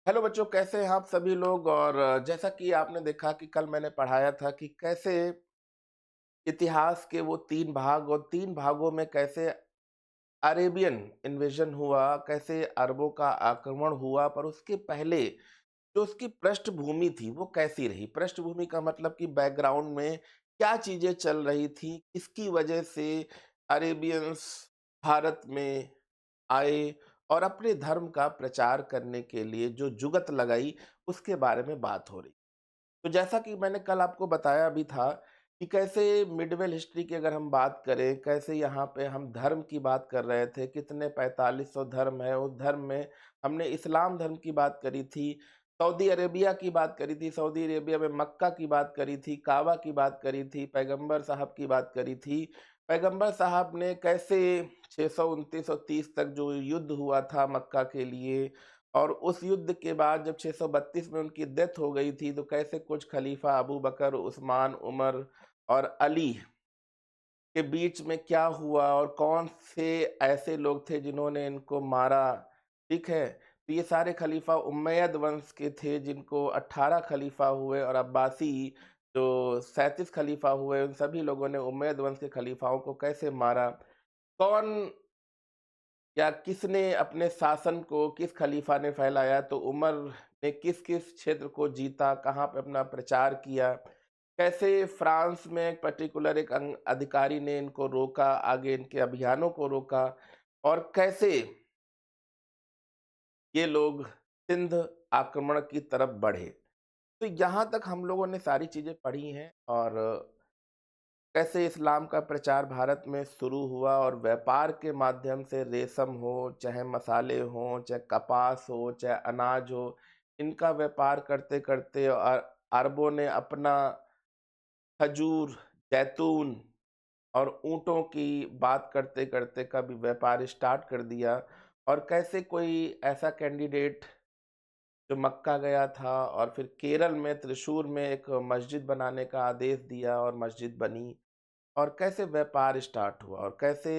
Hello बच्चों, कैसे हैं आप सभी लोग। और जैसा कि आपने देखा कि कल मैंने पढ़ाया था कि कैसे इतिहास के वो 3 भाग और 3 भागों में कैसे अरेबियन इन्वेजन हुआ, कैसे अरबों का आक्रमण हुआ, पर उसके पहले जो उसकी पृष्ठभूमि थी वो कैसी रही। पृष्ठभूमि का मतलब कि बैकग्राउंड में क्या चीज़ें चल रही थी, किसकी वजह से अरेबियंस भारत में आए और अपने धर्म का प्रचार करने के लिए जो जुगत लगाई, उसके बारे में बात हो रही। तो जैसा कि मैंने कल आपको बताया भी था कि कैसे मिडवेल हिस्ट्री की अगर हम बात करें, कैसे यहाँ पे हम धर्म की बात कर रहे थे, कितने 4500 धर्म है। उस धर्म में हमने इस्लाम धर्म की बात करी थी, सऊदी अरेबिया की बात करी थी, सऊदी अरेबिया में मक्का की बात करी थी, काबा की बात करी थी, पैगंबर साहब की बात करी थी। पैगंबर साहब ने कैसे 629-30 तक जो युद्ध हुआ था मक्का के लिए, और उस युद्ध के बाद जब 632 में उनकी डेथ हो गई थी, तो कैसे कुछ खलीफा अबू बकर, उस्मान, उमर और अली के बीच में क्या हुआ और कौन से ऐसे लोग थे जिन्होंने इनको मारा। ठीक है? तो ये सारे खलीफा उम्मयद वंश के थे, जिनको 18 खलीफा हुए, और अब्बासी जो 37 खलीफा हुए, उन सभी लोगों ने उम्मयद वंश के खलीफाओं को कैसे मारा। कौन या किसने अपने शासन को, किस खलीफा ने फैलाया, तो उमर ने किस किस क्षेत्र को जीता, कहाँ पे अपना प्रचार किया, कैसे फ्रांस में एक पर्टिकुलर एक अधिकारी ने इनको रोका, आगे इनके अभियानों को रोका, और कैसे ये लोग सिंध आक्रमण की तरफ बढ़े। तो यहाँ तक हम लोगों ने सारी चीजें पढ़ी हैं, और कैसे इस्लाम का प्रचार भारत में शुरू हुआ और व्यापार के माध्यम से, रेशम हो, चाहे मसाले हों, चाहे कपास हो, चाहे अनाज हो, इनका व्यापार करते करते और अरबों ने अपना खजूर, जैतून और ऊँटों की बात करते करते कभी व्यापार स्टार्ट कर दिया। और कैसे कोई ऐसा कैंडिडेट जो मक्का गया था और फिर केरल में त्रिशूर में एक मस्जिद बनाने का आदेश दिया और मस्जिद बनी, और कैसे व्यापार स्टार्ट हुआ, और कैसे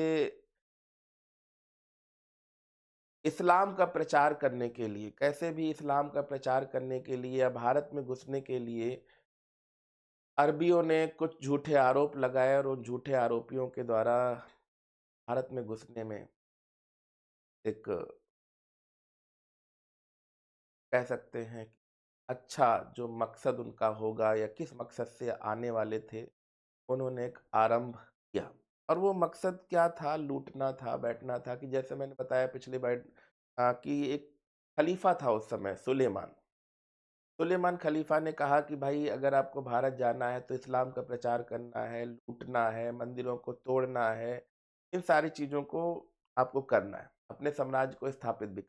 इस्लाम का प्रचार करने के लिए, कैसे भी इस्लाम का प्रचार करने के लिए या भारत में घुसने के लिए अरबियों ने कुछ झूठे आरोप लगाए, और उन झूठे आरोपियों के द्वारा भारत में घुसने में एक, कह सकते हैं कि अच्छा जो मकसद उनका होगा या किस मकसद से आने वाले थे, उन्होंने एक आरंभ किया। और वो मकसद क्या था? लूटना था, बैठना था। कि जैसे मैंने बताया पिछली बार कि एक खलीफा था उस समय, सुलेमान। सुलेमान खलीफा ने कहा कि भाई, अगर आपको भारत जाना है तो इस्लाम का प्रचार करना है, लूटना है, मंदिरों को तोड़ना है, इन सारी चीज़ों को आपको करना है, अपने साम्राज्य को स्थापित भी।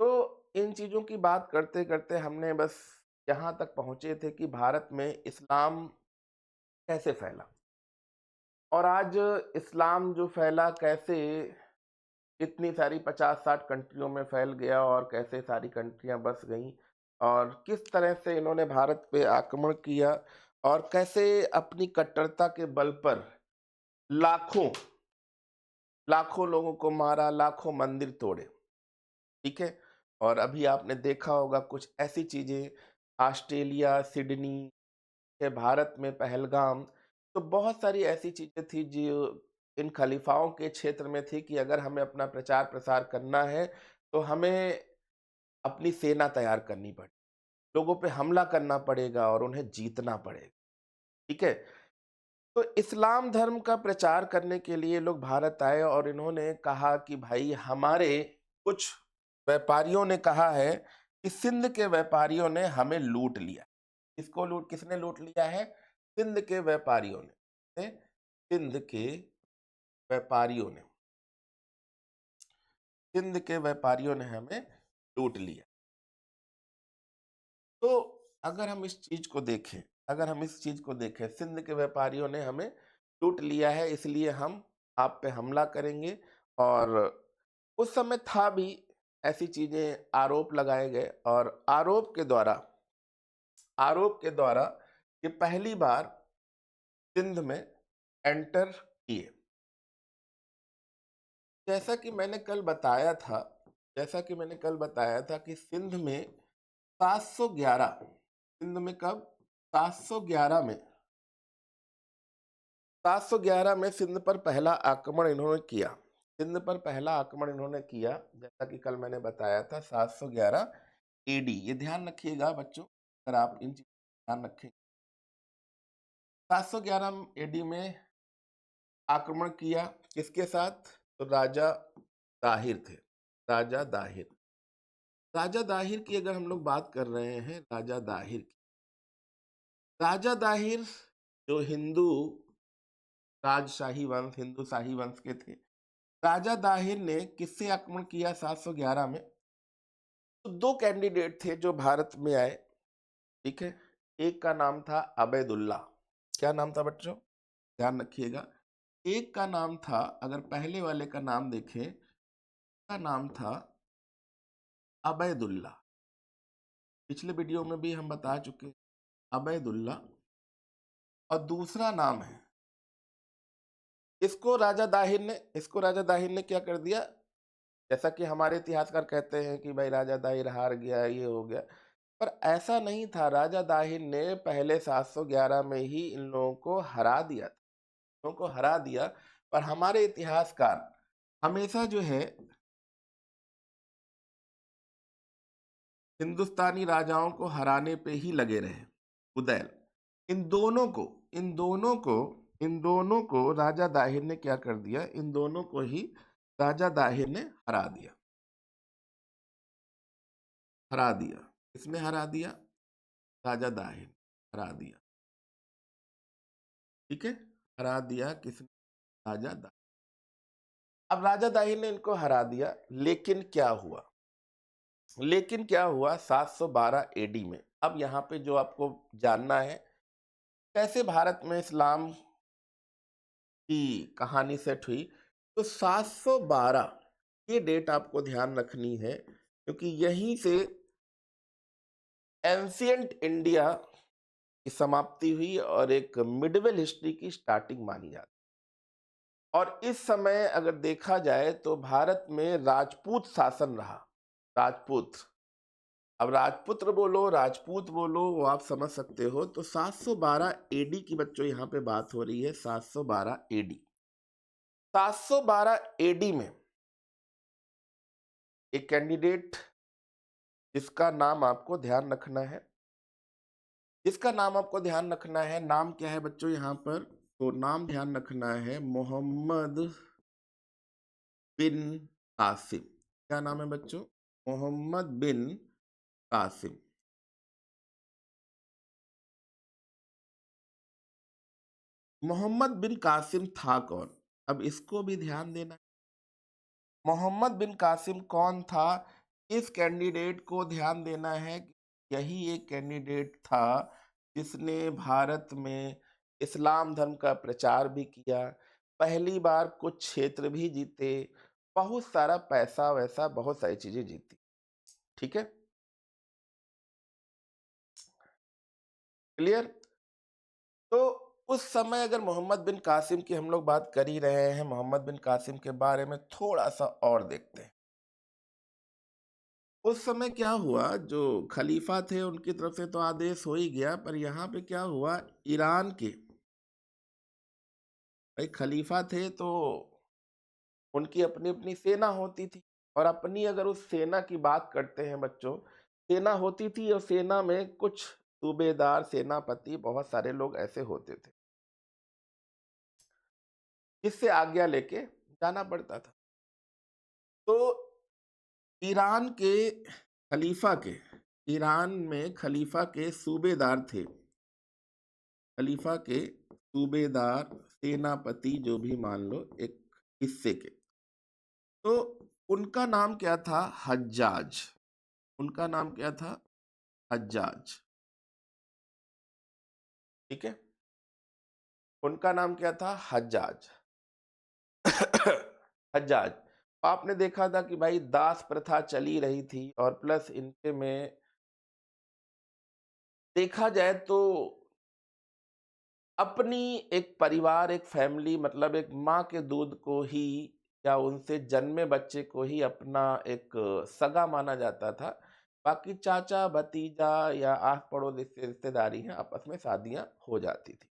तो इन चीज़ों की बात करते करते हमने बस यहाँ तक पहुँचे थे कि भारत में इस्लाम कैसे फैला, और आज इस्लाम जो फैला, कैसे इतनी सारी 50-60 कंट्रियों में फैल गया, और कैसे सारी कंट्रियां बस गईं, और किस तरह से इन्होंने भारत पे आक्रमण किया, और कैसे अपनी कट्टरता के बल पर लाखों लाखों लोगों को मारा, लाखों मंदिर तोड़े। ठीक है? और अभी आपने देखा होगा कुछ ऐसी चीजें, ऑस्ट्रेलिया, सिडनी के, भारत में पहलगाम। तो बहुत सारी ऐसी चीजें थी जो इन खलीफाओं के क्षेत्र में थी कि अगर हमें अपना प्रचार प्रसार करना है तो हमें अपनी सेना तैयार करनी पड़े, लोगों पे हमला करना पड़ेगा और उन्हें जीतना पड़ेगा। ठीक है? तो इस्लाम धर्म का प्रचार करने के लिए लोग भारत आए, और इन्होंने कहा कि भाई, हमारे कुछ व्यापारियों ने कहा है कि सिंध के व्यापारियों ने हमें लूट लिया। किसने लूट लिया है? सिंध के व्यापारियों ने। सिंध के व्यापारियों ने सिंध के व्यापारियों ने हमें लूट लिया। तो अगर हम इस चीज को देखें, सिंध के व्यापारियों ने हमें लूट लिया है, इसलिए हम आप पे हमला करेंगे। और उस समय था भी, ऐसी चीजें आरोप लगाए गए, और आरोप के द्वारा ये पहली बार सिंध में एंटर किए। जैसा कि मैंने कल बताया था जैसा कि मैंने कल बताया था कि सिंध में 711, सिंध में कब, 711 में, 711 में सिंध पर पहला आक्रमण इन्होंने किया। सिंध पर पहला आक्रमण इन्होंने किया, जैसा कि कल मैंने बताया था, 711 एडी। ये ध्यान रखिएगा बच्चों, अगर आप इन चीजों का ध्यान रखें। 711 एडी में आक्रमण किया, किसके साथ, तो राजा दाहिर थे, राजा दाहिर। राजा दाहिर की अगर हम लोग बात कर रहे हैं, राजा दाहिर की, राजा दाहिर जो हिंदू राजशाही वंश, हिंदू शाही वंश के थे। राजा दाहिर ने किससे आक्रमण किया 711 में, तो दो कैंडिडेट थे जो भारत में आए, ठीक है। एक का नाम था अबैदुल्ला। क्या नाम था बच्चों, ध्यान रखिएगा। एक का नाम था, अगर पहले वाले का नाम देखें, का नाम था अबैदुल्ला। पिछले वीडियो में भी हम बता चुके, अबैदुल्ला। और दूसरा नाम है, इसको राजा दाहिर ने क्या कर दिया, जैसा कि हमारे इतिहासकार कहते हैं कि भाई राजा दाहिर हार गया, ये हो गया, पर ऐसा नहीं था। राजा दाहिर ने पहले 711 में ही इन लोगों को हरा दिया था, इन लोगों को हरा दिया। पर हमारे इतिहासकार हमेशा जो है हिंदुस्तानी राजाओं को हराने पे ही लगे रहे। उदयन, इन दोनों को इन दोनों को इन दोनों को राजा दाहिर ने क्या कर दिया, इन दोनों को ही राजा दाहिर ने हरा दिया, हरा दिया। किसने हरा दिया, राजा दाहिर हरा दिया, ठीक है, हरा दिया किसने, राजा दाहिर। अब राजा दाहिर ने इनको हरा दिया, लेकिन क्या हुआ, 712 एडी में। अब यहाँ पे जो आपको जानना है, कैसे भारत में इस्लाम की कहानी सेट हुई, तो 712 ये डेट आपको ध्यान रखनी है, क्योंकि यहीं से एंशियंट इंडिया की समाप्ति हुई और एक मिडवेल हिस्ट्री की स्टार्टिंग मानी जाती है। और इस समय अगर देखा जाए तो भारत में राजपूत शासन रहा, राजपूत। अब राजपुत्र बोलो, राजपूत बोलो, वो आप समझ सकते हो। तो 712 एडी की बच्चों यहाँ पे बात हो रही है, 712 एडी। 712 एडी में एक कैंडिडेट जिसका नाम आपको ध्यान रखना है, जिसका नाम आपको ध्यान रखना है, नाम क्या है बच्चों यहाँ पर, तो नाम ध्यान रखना है मोहम्मद बिन कासिम। क्या नाम है बच्चों, मोहम्मद बिन कासिम। मोहम्मद बिन कासिम था कौन, अब इसको भी ध्यान देना। मोहम्मद बिन कासिम कौन था, इस कैंडिडेट को ध्यान देना है। यही एक कैंडिडेट था जिसने भारत में इस्लाम धर्म का प्रचार भी किया, पहली बार कुछ क्षेत्र भी जीते, बहुत सारा पैसा वैसा बहुत सारी चीजें जीती, ठीक है, क्लियर। तो उस समय अगर मोहम्मद बिन कासिम की हम लोग बात कर ही रहे हैं, मोहम्मद बिन कासिम के बारे में थोड़ा सा और देखते हैं। उस समय क्या हुआ, जो खलीफा थे उनकी तरफ से तो आदेश हो ही गया, पर यहाँ पे क्या हुआ, ईरान के भाई खलीफा थे तो उनकी अपनी अपनी सेना होती थी। और अपनी अगर उस सेना की बात करते हैं बच्चों, सेना होती थी और सेना में कुछ सूबेदार, सेनापति, बहुत सारे लोग ऐसे होते थे जिससे आज्ञा लेके जाना पड़ता था। तो ईरान के खलीफा के ईरान में खलीफा के सूबेदार थे, खलीफा के सूबेदार, सेनापति, जो भी मान लो एक हिस्से के। तो उनका नाम क्या था, हज्जाज। उनका नाम क्या था, हज्जाज, ठीक है, उनका नाम क्या था, हज्जाज। हज्जाज। आपने देखा था कि भाई दास प्रथा चली रही थी, और प्लस इनके में देखा जाए तो अपनी एक परिवार, एक फैमिली, मतलब एक माँ के दूध को ही या उनसे जन्मे बच्चे को ही अपना एक सगा माना जाता था। बाकी चाचा, भतीजा या आस-पड़ोस जिससे रिश्तेदारी हैं, आपस में शादियाँ हो जाती थी।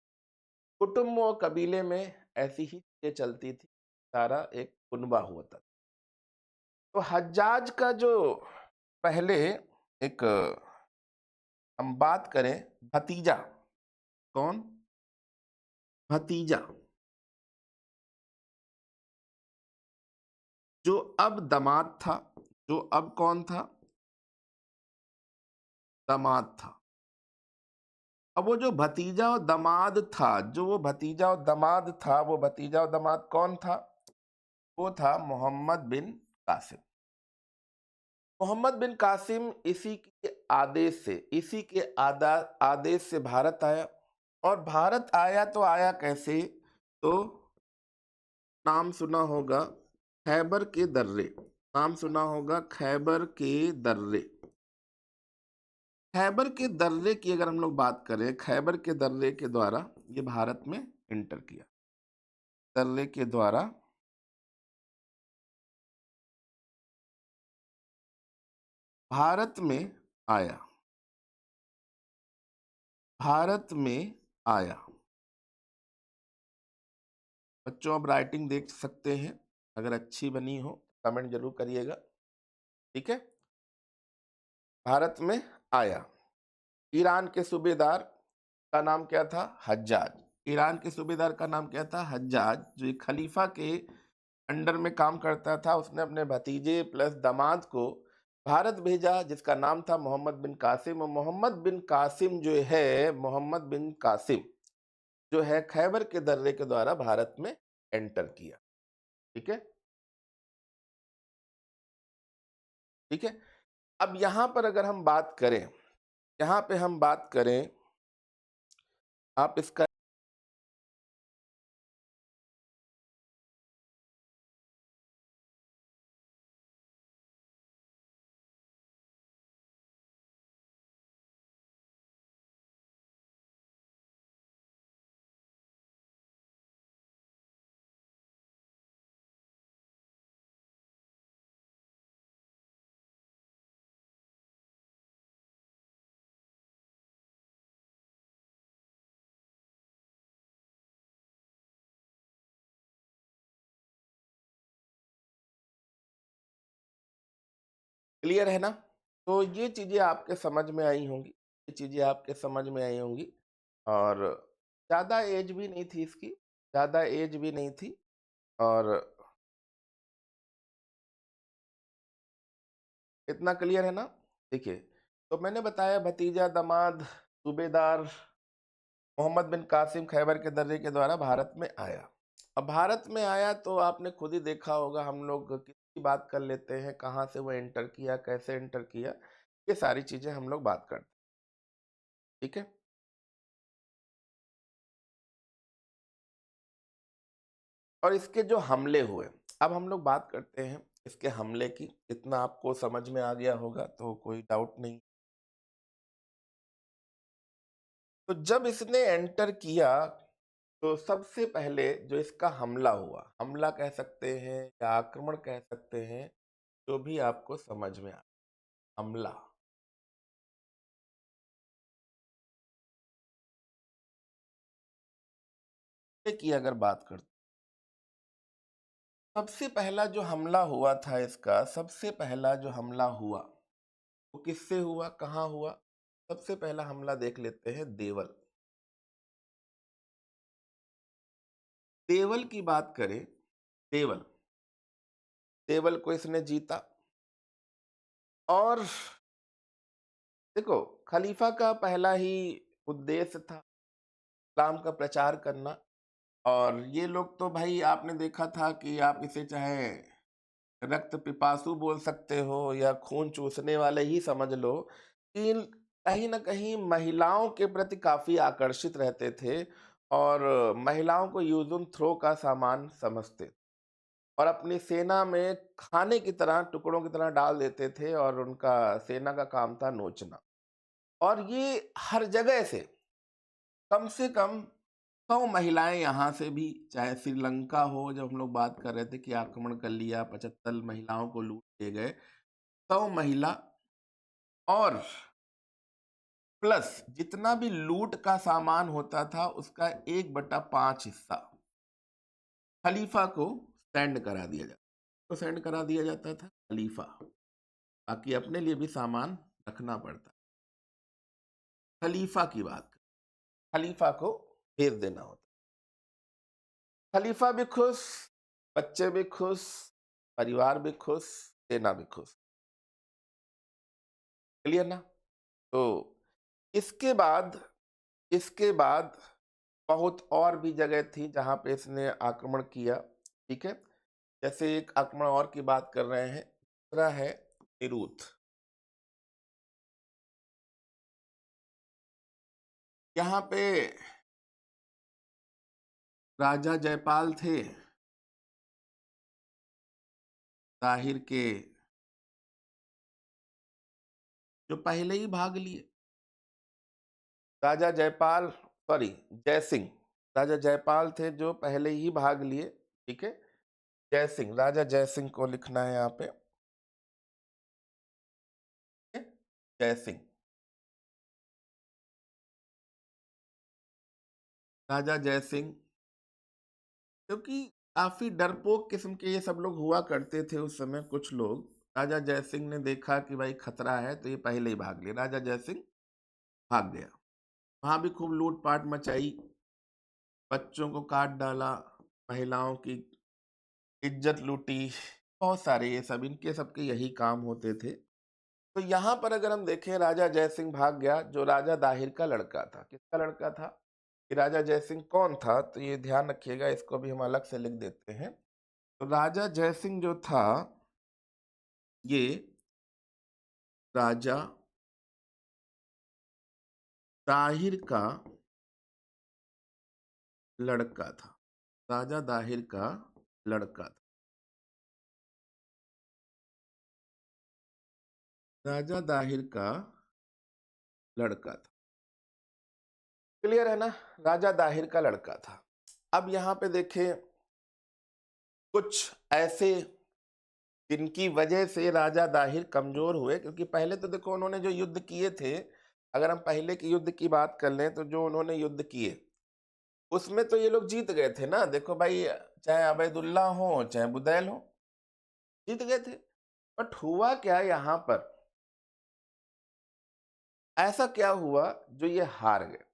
कुटुंब और कबीले में ऐसी ही चीज़ें चलती थी, सारा एक कुनबा होता था। तो हज्जाज का जो पहले एक हम बात करें भतीजा, कौन? भतीजा, जो अब दामाद था, जो अब कौन था? दामाद था। अब वो जो भतीजा और दामाद था, जो वो भतीजा और दामाद था, वो भतीजा और दामाद कौन था? वो था मोहम्मद बिन कासिम। मोहम्मद बिन कासिम इसी के आदेश से, इसी के आदेश से भारत आया। और भारत आया तो आया कैसे? तो नाम सुना होगा खैबर के दर्रे, नाम सुना होगा खैबर के दर्रे। खैबर के दर्रे की अगर हम लोग बात करें, खैबर के दर्रे के द्वारा ये भारत में एंटर किया, दर्रे के द्वारा भारत में आया, भारत में आया। बच्चों आप राइटिंग देख सकते हैं, अगर अच्छी बनी हो कमेंट जरूर करिएगा, ठीक है। भारत में आया। ईरान के सूबेदार का नाम क्या था? हज्जाज। ईरान के सूबेदार का नाम क्या था? हज्जाज, जो एक खलीफा के अंडर में काम करता था। उसने अपने भतीजे प्लस दामाद को भारत भेजा, जिसका नाम था मोहम्मद बिन कासिम। और मोहम्मद बिन कासिम जो है, मोहम्मद बिन कासिम जो है खैबर के दर्रे के द्वारा भारत में एंटर किया, ठीक है, ठीक है। अब यहां पर अगर हम बात करें, यहां पे हम बात करें, आप इसका क्लियर है ना? तो ये चीजें आपके समझ में आई होंगी, ये चीजें आपके समझ में आई होंगी। और ज्यादा एज भी नहीं थी इसकी, ज्यादा एज भी नहीं थी। और इतना क्लियर है ना? देखिए, तो मैंने बताया भतीजा, दामाद, सूबेदार मोहम्मद बिन कासिम खैबर के दर्रे के द्वारा भारत में आया। अब भारत में आया तो आपने खुद ही देखा होगा, हम लोग किसकी बात कर लेते हैं, कहाँ से वो एंटर किया, कैसे एंटर किया, ये सारी चीजें हम लोग बात करते हैं, ठीक है। और इसके जो हमले हुए, अब हम लोग बात करते हैं इसके हमले की। इतना आपको समझ में आ गया होगा तो कोई डाउट नहीं। तो जब इसने एंटर किया तो सबसे पहले जो इसका हमला हुआ, हमला कह सकते हैं या आक्रमण कह सकते हैं, जो भी आपको समझ में आ, हमला की अगर बात करते, सबसे पहला जो हमला हुआ था इसका, सबसे पहला जो हमला हुआ वो किससे हुआ, कहाँ हुआ? सबसे पहला हमला देख लेते हैं देवल। देवल की बात करें, देवल, देवल को इसने जीता। और देखो, खलीफा का पहला ही उद्देश्य था इस्लाम का प्रचार करना। और ये लोग तो भाई आपने देखा था कि आप इसे चाहे रक्त पिपासु बोल सकते हो या खून चूसने वाले ही समझ लो, कि कहीं ना कहीं महिलाओं के प्रति काफी आकर्षित रहते थे। और महिलाओं को यूज एंड थ्रो का सामान समझते थे। और अपनी सेना में खाने की तरह, टुकड़ों की तरह डाल देते थे। और उनका सेना का काम था नोचना। और ये हर जगह से कम 100 महिलाएं यहाँ से भी, चाहे श्रीलंका हो, जब हम लोग बात कर रहे थे कि आक्रमण कर लिया, 75 महिलाओं को लूट लिए गए, 100 महिला और प्लस जितना भी लूट का सामान होता था उसका 1/5 हिस्सा खलीफा को सेंड करा दिया जाता, तो सेंड करा दिया जाता था खलीफा, बाकी अपने लिए भी सामान रखना पड़ता। खलीफा की बात, खलीफा को भेज देना होता, खलीफा भी खुश, बच्चे भी खुश, परिवार भी खुश, सेना भी खुश। क्लियर ना? तो इसके बाद बहुत और भी जगह थी जहां पे इसने आक्रमण किया। ठीक है, जैसे एक आक्रमण और की बात कर रहे हैं, दूसरा है निरूथ। यहाँ पे राजा जयपाल थे, ताहिर के जो पहले ही भाग लिए। राजा जयपाल, सॉरी, जयसिंह, राजा जयपाल थे जो पहले ही भाग लिए। ठीक है, जयसिंह, राजा जयसिंह को लिखना है यहाँ पे, जयसिंह, राजा जयसिंह, क्योंकि काफी डरपोक किस्म के ये सब लोग हुआ करते थे उस समय। कुछ लोग, राजा जयसिंह ने देखा कि भाई खतरा है तो ये पहले ही भाग लिए, राजा जयसिंह भाग गया। वहां भी खूब लूटपाट मचाई, बच्चों को काट डाला, महिलाओं की इज्जत लूटी, बहुत सारे ये सब इनके सबके यही काम होते थे। तो यहाँ पर अगर हम देखें, राजा जयसिंह भाग गया, जो राजा दाहिर का लड़का था। किसका लड़का था? कि राजा जयसिंह कौन था, तो ये ध्यान रखिएगा, इसको भी हम अलग से लिख देते हैं। तो राजा जयसिंह जो था, ये राजा दाहिर का लड़का था, राजा दाहिर का लड़का था, राजा दाहिर का लड़का था। क्लियर है ना? राजा दाहिर का लड़का था। अब यहाँ पे देखें कुछ ऐसे जिनकी वजह से राजा दाहिर कमजोर हुए, क्योंकि पहले तो देखो उन्होंने जो युद्ध किए थे, अगर हम पहले के युद्ध की बात कर लें तो जो उन्होंने युद्ध किए उसमें तो ये लोग जीत गए थे ना। देखो भाई, चाहे अबैदुल्ला हो चाहे बुदैल हो, जीत गए थे। बट हुआ क्या यहाँ पर, ऐसा क्या हुआ जो ये हार गए?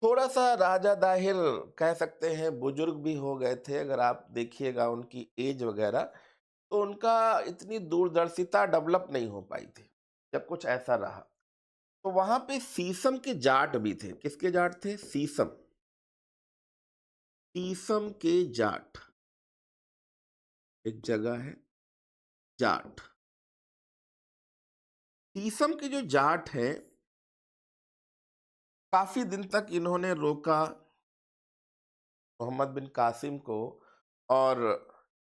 थोड़ा सा राजा दाहिर कह सकते हैं बुजुर्ग भी हो गए थे, अगर आप देखिएगा उनकी एज वगैरह, तो उनका इतनी दूरदर्शिता डेवलप नहीं हो पाई थी, जब कुछ ऐसा रहा। तो वहां पे सीसम के जाट भी थे। किसके जाट थे? सीसम, सीसम के जाट, एक जगह है जाट। सीसम के जो जाट है, काफी दिन तक इन्होंने रोका मोहम्मद बिन कासिम को, और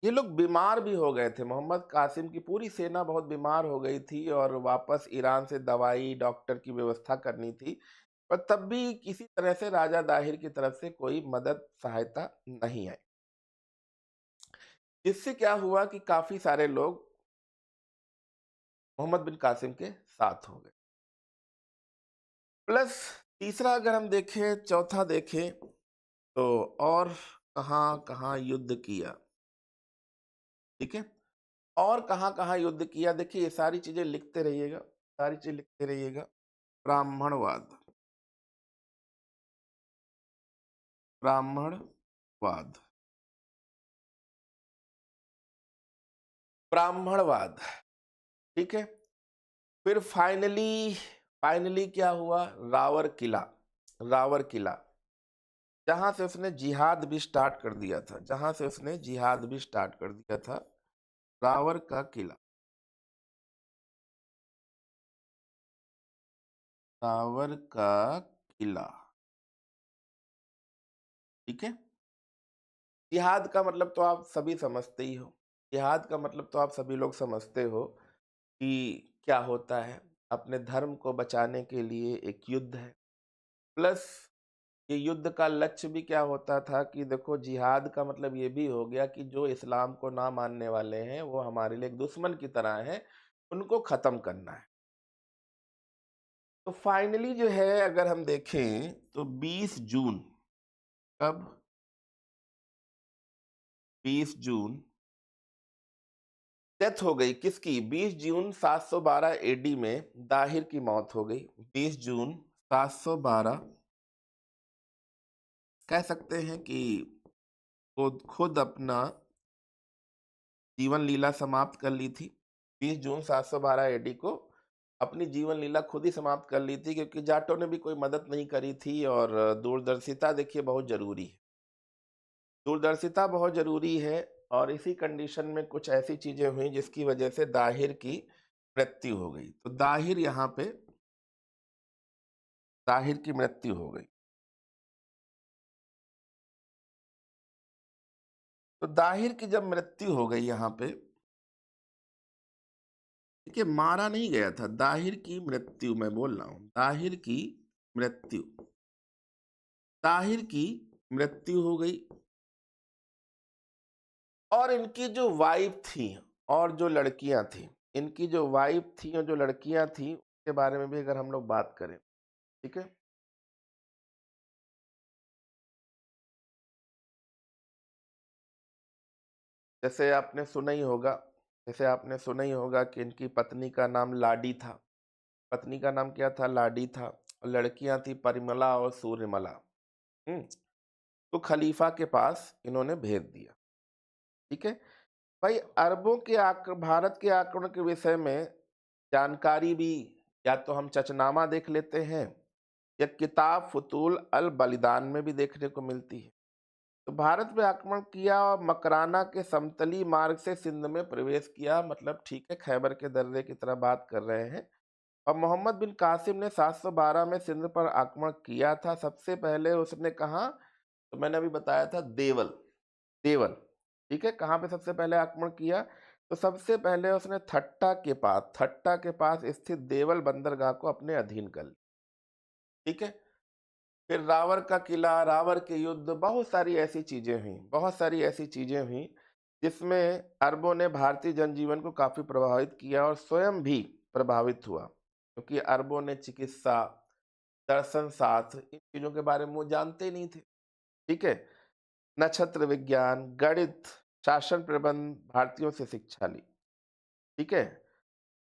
ये लोग बीमार भी हो गए थे। मोहम्मद कासिम की पूरी सेना बहुत बीमार हो गई थी और वापस ईरान से दवाई डॉक्टर की व्यवस्था करनी थी, पर तब भी किसी तरह से राजा दाहिर की तरफ से कोई मदद सहायता नहीं आई। इससे क्या हुआ कि काफी सारे लोग मोहम्मद बिन कासिम के साथ हो गए। प्लस तीसरा अगर हम देखें, चौथा देखें, तो और कहाँ कहाँ युद्ध किया। ठीक है, और कहाँ कहाँ युद्ध किया, देखिए ये सारी चीजें लिखते रहिएगा, सारी चीज लिखते रहिएगा। ब्राह्मणवाद, ब्राह्मणवाद, ब्राह्मणवाद। ठीक है, फिर फाइनली क्या हुआ? रावर किला, रावर किला, जहां से उसने जिहाद भी स्टार्ट कर दिया था, जहां से उसने जिहाद भी स्टार्ट कर दिया था, रावर का किला, रावर का किला। ठीक है, जिहाद का मतलब तो आप सभी समझते ही हो, जिहाद का मतलब तो आप सभी लोग समझते हो कि क्या होता है। अपने धर्म को बचाने के लिए एक युद्ध है, प्लस ये युद्ध का लक्ष्य भी क्या होता था कि देखो जिहाद का मतलब ये भी हो गया कि जो इस्लाम को ना मानने वाले हैं वो हमारे लिए एक दुश्मन की तरह हैं, उनको खत्म करना है। तो फाइनली जो है अगर हम देखें तो 20 जून, कब? 20 जून डेथ हो गई किसकी? 20 जून 712 एडी में दाहिर की मौत हो गई। 20 जून 712 कह सकते हैं कि खुद खुद अपना जीवन लीला समाप्त कर ली थी। 20 जून 712 एडी को अपनी जीवन लीला खुद ही समाप्त कर ली थी, क्योंकि जाटों ने भी कोई मदद नहीं करी थी। और दूरदर्शिता देखिए बहुत ज़रूरी है। दूरदर्शिता बहुत ज़रूरी है। और इसी कंडीशन में कुछ ऐसी चीज़ें हुई जिसकी वजह से दाहिर की मृत्यु हो गई। तो दाहिर यहाँ पे दाहिर की मृत्यु हो गई। तो दाहिर की जब मृत्यु हो गई यहाँ पे, देखिए मारा नहीं गया था, दाहिर की मृत्यु मैं बोल रहा हूँ, दाहिर की मृत्यु, ताहिर की मृत्यु हो गई। और इनकी जो वाइफ थी और जो लड़कियां थी, इनकी जो वाइफ थी और जो लड़कियां थी उसके बारे में भी अगर हम लोग बात करें, ठीक है। जैसे आपने सुना ही होगा जैसे आपने सुना ही होगा कि इनकी पत्नी का नाम लाडी था। पत्नी का नाम क्या था? लाडी था। और लड़कियां थी परिमला और सूर्यमला। हम्म तो खलीफा के पास इन्होंने भेज दिया, ठीक है। भाई अरबों के भारत के आक्रमण के विषय में जानकारी भी या तो हम चचनामा देख लेते हैं या किताब फुतूल अल बलिदान में भी देखने को मिलती है। तो भारत पे आक्रमण किया और मकराना के समतली मार्ग से सिंध में प्रवेश किया, मतलब ठीक है खैबर के दर्रे की तरह बात कर रहे हैं। और मोहम्मद बिन कासिम ने 712 में सिंध पर आक्रमण किया था। सबसे पहले उसने कहा, तो मैंने अभी बताया था देवल, देवल, ठीक है। कहाँ पे सबसे पहले आक्रमण किया? तो सबसे पहले उसने थट्टा के पास स्थित देवल बंदरगाह को अपने अधीन कर लिया, ठीक है। फिर रावर का किला, रावर के युद्ध, बहुत सारी ऐसी चीजें हुई, बहुत सारी ऐसी चीजें हुई जिसमें अरबों ने भारतीय जनजीवन को काफी प्रभावित किया और स्वयं भी प्रभावित हुआ, क्योंकि अरबों ने चिकित्सा, दर्शन शास्त्र, इन चीजों के बारे में वो जानते ही नहीं थे, ठीक है। नक्षत्र विज्ञान, गणित, शासन प्रबंध भारतीयों से शिक्षा ली, ठीक है।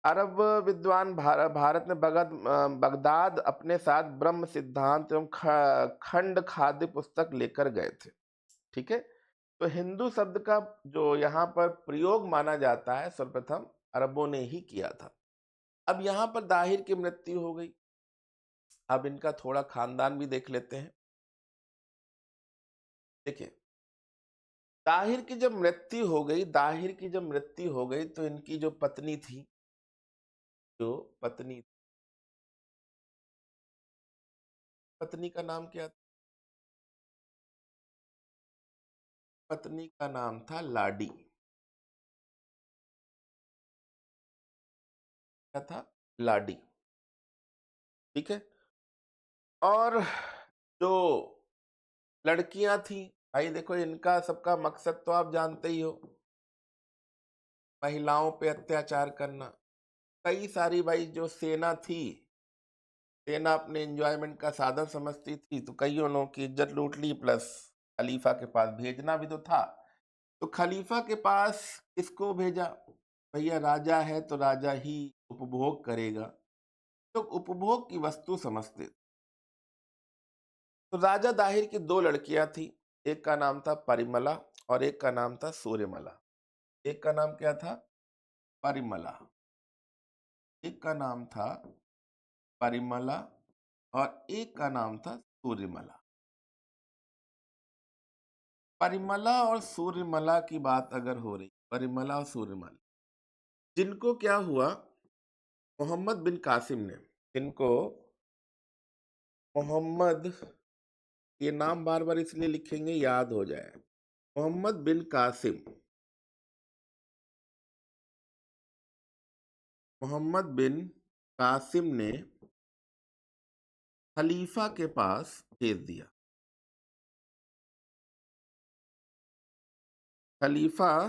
अरब विद्वान भारत में बगदाद अपने साथ ब्रह्म सिद्धांत एवं खंड खाद्य पुस्तक लेकर गए थे, ठीक है। तो हिंदू शब्द का जो यहाँ पर प्रयोग माना जाता है सर्वप्रथम अरबों ने ही किया था। अब यहाँ पर दाहिर की मृत्यु हो गई। अब इनका थोड़ा खानदान भी देख लेते हैं। देखिए दाहिर की जब मृत्यु हो गई तो इनकी जो पत्नी थी, जो पत्नी पत्नी का नाम क्या था? पत्नी का नाम था लाडी। क्या था? लाडी, ठीक है। और जो लड़कियां थी, भाई देखो इनका सबका मकसद तो आप जानते ही हो, महिलाओं पे अत्याचार करना। कई सारी भाई जो सेना थी, सेना अपने एंजॉयमेंट का साधन समझती थी, तो कईयों लोगों की इज्जत लूट ली, प्लस खलीफा के पास भेजना भी तो था। तो खलीफा के पास किसको भेजा? भैया राजा है तो राजा ही उपभोग करेगा, तो उपभोग की वस्तु समझते। तो राजा दाहिर की दो लड़कियां थी, एक का नाम था परिमला और एक का नाम था सूर्यमला। एक का नाम क्या था? परिमला। एक का नाम था परिमला और एक का नाम था सूर्यमला। परिमला और सूर्यमला की बात अगर हो रही, परिमला और सूर्यमला, जिनको क्या हुआ, मोहम्मद बिन कासिम ने, जिनको मोहम्मद, ये नाम बार बार इसलिए लिखेंगे याद हो जाए, मोहम्मद बिन कासिम, मोहम्मद बिन कासिम ने खलीफा के पास भेज दिया। खलीफा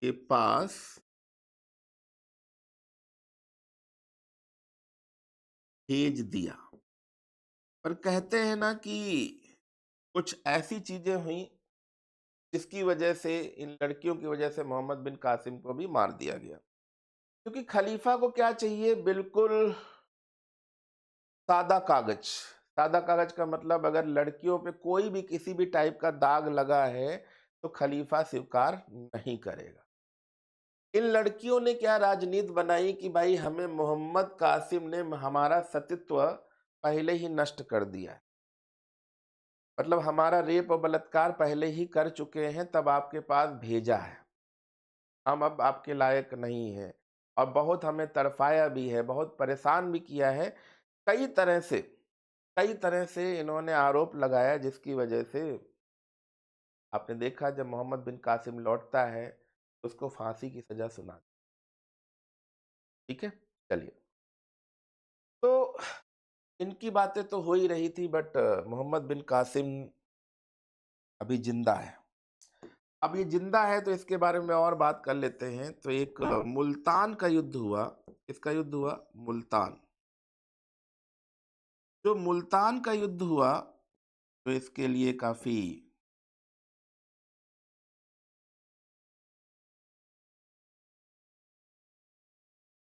के पास भेज दिया। पर कहते हैं ना कि कुछ ऐसी चीजें हुई जिसकी वजह से इन लड़कियों की वजह से मोहम्मद बिन कासिम को भी मार दिया गया। क्योंकि खलीफा को क्या चाहिए? बिल्कुल सादा कागज। सादा कागज का मतलब अगर लड़कियों पे कोई भी किसी भी टाइप का दाग लगा है तो खलीफा स्वीकार नहीं करेगा। इन लड़कियों ने क्या राजनीति बनाई कि भाई हमें मोहम्मद कासिम ने हमारा सतीत्व पहले ही नष्ट कर दिया है, मतलब हमारा रेप और बलात्कार पहले ही कर चुके हैं, तब आपके पास भेजा है, हम अब आपके लायक नहीं हैं। और बहुत हमें तरफाया भी है, बहुत परेशान भी किया है। कई तरह से कई तरह से इन्होंने आरोप लगाया, जिसकी वजह से आपने देखा जब मोहम्मद बिन कासिम लौटता है तो उसको फांसी की सजा सुना। ठीक है, चलिए। तो इनकी बातें तो हो ही रही थी, बट मोहम्मद बिन कासिम अभी जिंदा है। अब ये जिंदा है तो इसके बारे में और बात कर लेते हैं। तो एक मुल्तान का युद्ध हुआ। इसका युद्ध हुआ मुल्तान। जो मुल्तान का युद्ध हुआ तो इसके लिए काफी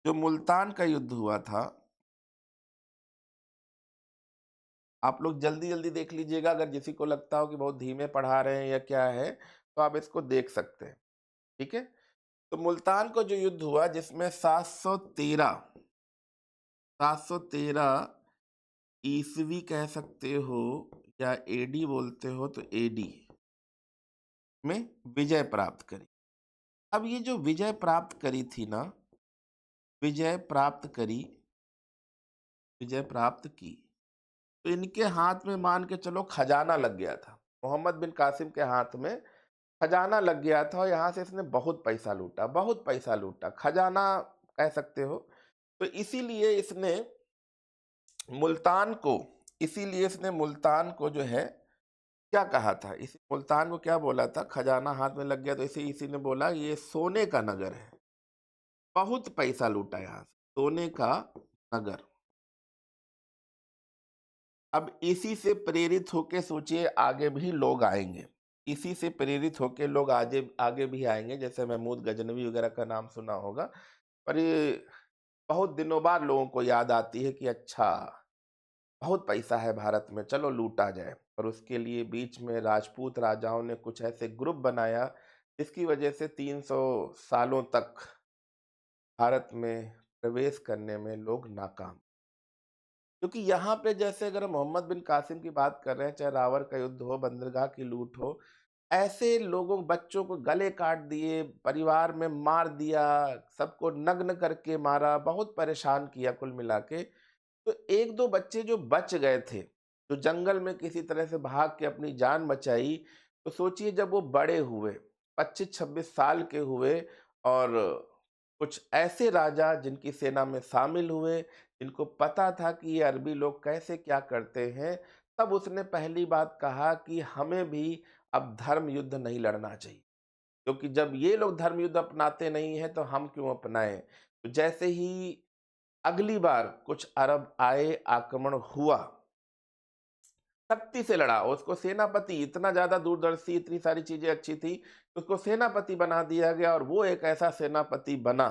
जो मुल्तान का युद्ध हुआ था, आप लोग जल्दी जल्दी देख लीजिएगा। अगर किसी को लगता हो कि बहुत धीमे पढ़ा रहे हैं या क्या है, तो आप इसको देख सकते हैं। ठीक है। तो मुल्तान को जो युद्ध हुआ जिसमें 713 ईसवी कह सकते हो या एडी बोलते हो, तो एडी में विजय प्राप्त करी। अब ये जो विजय प्राप्त करी थी ना, विजय प्राप्त करी, विजय प्राप्त की, तो इनके हाथ में मान के चलो खजाना लग गया था। मोहम्मद बिन कासिम के हाथ में खजाना लग गया था और यहाँ से इसने बहुत पैसा लूटा, बहुत पैसा लूटा, खजाना कह सकते हो। तो मुल्तान को इसीलिए इसने मुल्तान को जो है क्या कहा था, इसी मुल्तान को क्या बोला था? खजाना हाथ में लग गया तो इसी ने बोला ये सोने का नगर है। बहुत पैसा लूटा यहाँ से, सोने का नगर। अब इसी से प्रेरित होके सोचिए आगे भी लोग आएंगे, इसी से प्रेरित होके लोग आगे आगे भी आएंगे। जैसे महमूद गजनवी वगैरह का नाम सुना होगा। पर ये बहुत दिनों बाद लोगों को याद आती है कि अच्छा बहुत पैसा है भारत में, चलो लूटा जाए। और उसके लिए बीच में राजपूत राजाओं ने कुछ ऐसे ग्रुप बनाया जिसकी वजह से 300 सालों तक भारत में प्रवेश करने में लोग नाकाम। क्योंकि यहाँ पे जैसे अगर मोहम्मद बिन कासिम की बात कर रहे हैं, चाहे रावर का युद्ध हो, बंदरगाह की लूट हो, ऐसे लोगों बच्चों को गले काट दिए, परिवार में मार दिया, सबको नग्न करके मारा, बहुत परेशान किया कुल मिला के। तो एक दो बच्चे जो बच गए थे, जो जंगल में किसी तरह से भाग के अपनी जान बचाई, तो सोचिए जब वो बड़े हुए, 25-26 साल के हुए, और कुछ ऐसे राजा जिनकी सेना में शामिल हुए, जिनको पता था कि ये अरबी लोग कैसे क्या करते हैं, तब उसने पहली बात कहा कि हमें भी अब धर्म युद्ध नहीं लड़ना चाहिए। क्योंकि जब ये लोग धर्म युद्ध अपनाते नहीं हैं तो हम क्यों अपनाएं। तो जैसे ही अगली बार कुछ अरब आए, आक्रमण हुआ, शक्ति से लड़ा, उसको सेनापति, इतना ज्यादा दूरदर्शी, इतनी सारी चीजें अच्छी थी, उसको सेनापति बना दिया गया। और वो एक ऐसा सेनापति बना,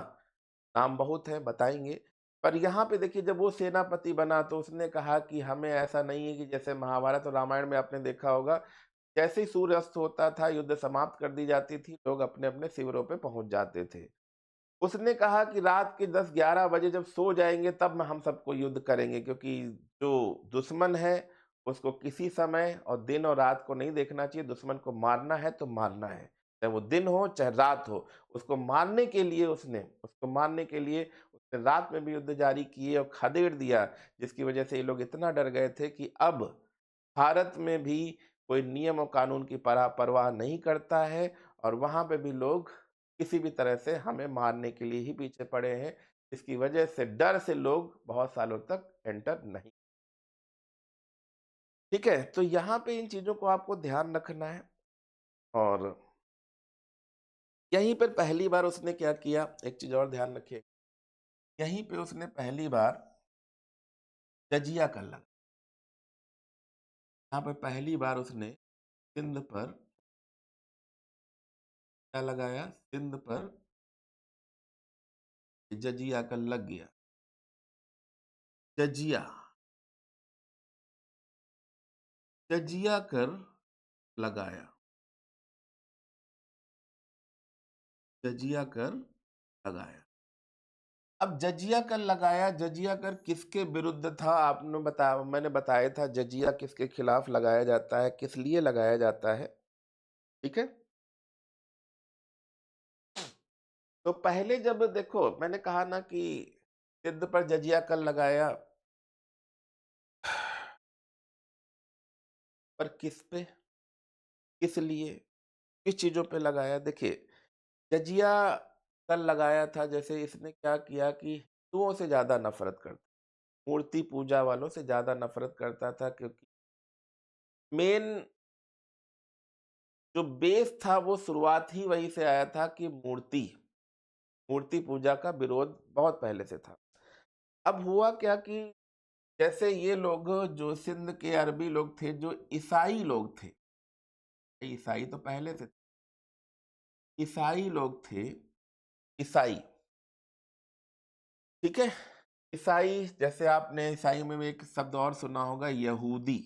नाम बहुत है बताएंगे। पर यहाँ पे देखिए जब वो सेनापति बना तो उसने कहा कि हमें ऐसा नहीं है कि जैसे महाभारत और रामायण में आपने देखा होगा, जैसे ही सूर्य अस्त होता था युद्ध समाप्त कर दी जाती थी, लोग अपने अपने शिविरों पे पहुंच जाते थे। उसने कहा कि रात के 10-11 बजे जब सो जाएंगे तब हम सबको युद्ध करेंगे, क्योंकि जो दुश्मन है उसको किसी समय और दिन और रात को नहीं देखना चाहिए। दुश्मन को मारना है तो मारना है, चाहे वो दिन हो चाहे रात हो। उसको मारने के लिए उसने रात में भी युद्ध जारी किए और खदेड़ दिया, जिसकी वजह से ये लोग इतना डर गए थे कि अब भारत में भी कोई नियम और कानून की परवाह नहीं करता है, और वहां पे भी लोग किसी भी तरह से हमें मारने के लिए ही पीछे पड़े हैं। इसकी वजह से डर से लोग बहुत सालों तक एंटर नहीं। ठीक है, तो यहाँ पे इन चीजों को आपको ध्यान रखना है। और यहीं पर पहली बार उसने क्या किया, एक चीज और ध्यान रखिए, यहीं पे उसने पहली बार जजिया कर लगा। यहाँ पर पहली बार उसने सिंध पर क्या लगाया, सिंध पर जजिया कर लग गया। जजिया, जजिया कर लगाया, जजिया कर लगाया। अब जजिया कर लगाया, जजिया कर किसके विरुद्ध था, आपने बताया, मैंने बताया था जजिया किसके खिलाफ लगाया जाता है, किस लिए लगाया जाता है। ठीक है, तो पहले जब देखो मैंने कहा ना कि सिद्ध पर जजिया कर लगाया, पर किस पे, किस लिए, किस चीजों पे लगाया। देखिए, जजिया कर लगाया था, जैसे इसने क्या किया कि हिंदुओं से ज्यादा नफरत करता, मूर्ति पूजा वालों से ज्यादा नफरत करता था, क्योंकि मेन जो बेस था वो शुरुआत ही वहीं से आया था कि मूर्ति मूर्ति पूजा का विरोध बहुत पहले से था। अब हुआ क्या कि जैसे ये लोग जो सिंध के अरबी लोग थे, जो ईसाई लोग थे, ईसाई तो पहले से, ईसाई लोग थे, ईसाई, ठीक है, ईसाई, जैसे आपने ईसाई में एक शब्द और सुना होगा, यहूदी।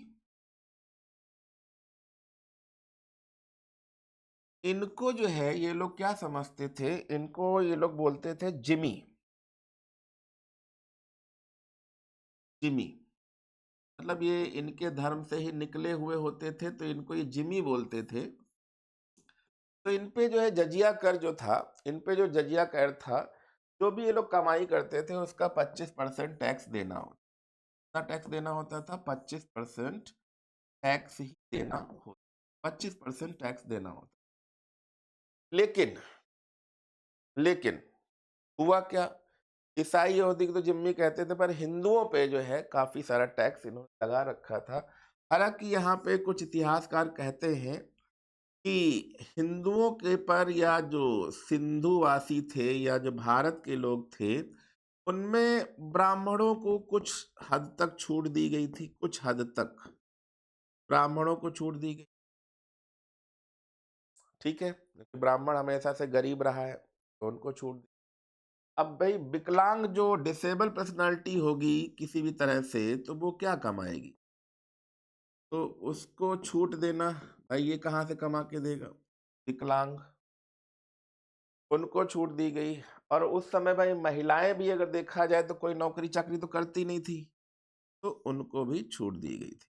इनको जो है ये लोग क्या समझते थे, इनको ये लोग बोलते थे जिमी, जिमी, मतलब ये इनके धर्म से ही निकले हुए होते थे, तो इनको ये जिमी बोलते थे। तो इन पे जो है जजिया कर जो था, इन पे जो जजिया कर था, जो भी ये लोग कमाई करते थे उसका 25% टैक्स देना होता। कितना टैक्स देना होता था, 25% टैक्स ही देना होता, 25% टैक्स देना होता। लेकिन लेकिन हुआ क्या, ईसाई यहूदी को तो जिम्मी कहते थे, पर हिंदुओं पे जो है काफी सारा टैक्स इन्होंने लगा रखा था। हालांकि यहाँ पे कुछ इतिहासकार कहते हैं कि हिंदुओं के पर, या जो सिंधुवासी थे या जो भारत के लोग थे, उनमें ब्राह्मणों को कुछ हद तक छूट दी गई थी, कुछ हद तक ब्राह्मणों को छूट दी गई। ठीक है, ब्राह्मण हमेशा से गरीब रहा है तो उनको छूट दी। अब भाई विकलांग जो डिसेबल पर्सनालिटी होगी किसी भी तरह से, तो वो क्या कमाएगी, तो उसको छूट देना, भाई ये कहाँ से कमा के देगा, विकलांग, उनको छूट दी गई। और उस समय भाई महिलाएं भी अगर देखा जाए तो कोई नौकरी चाकरी तो करती नहीं थी, तो उनको भी छूट दी गई थी।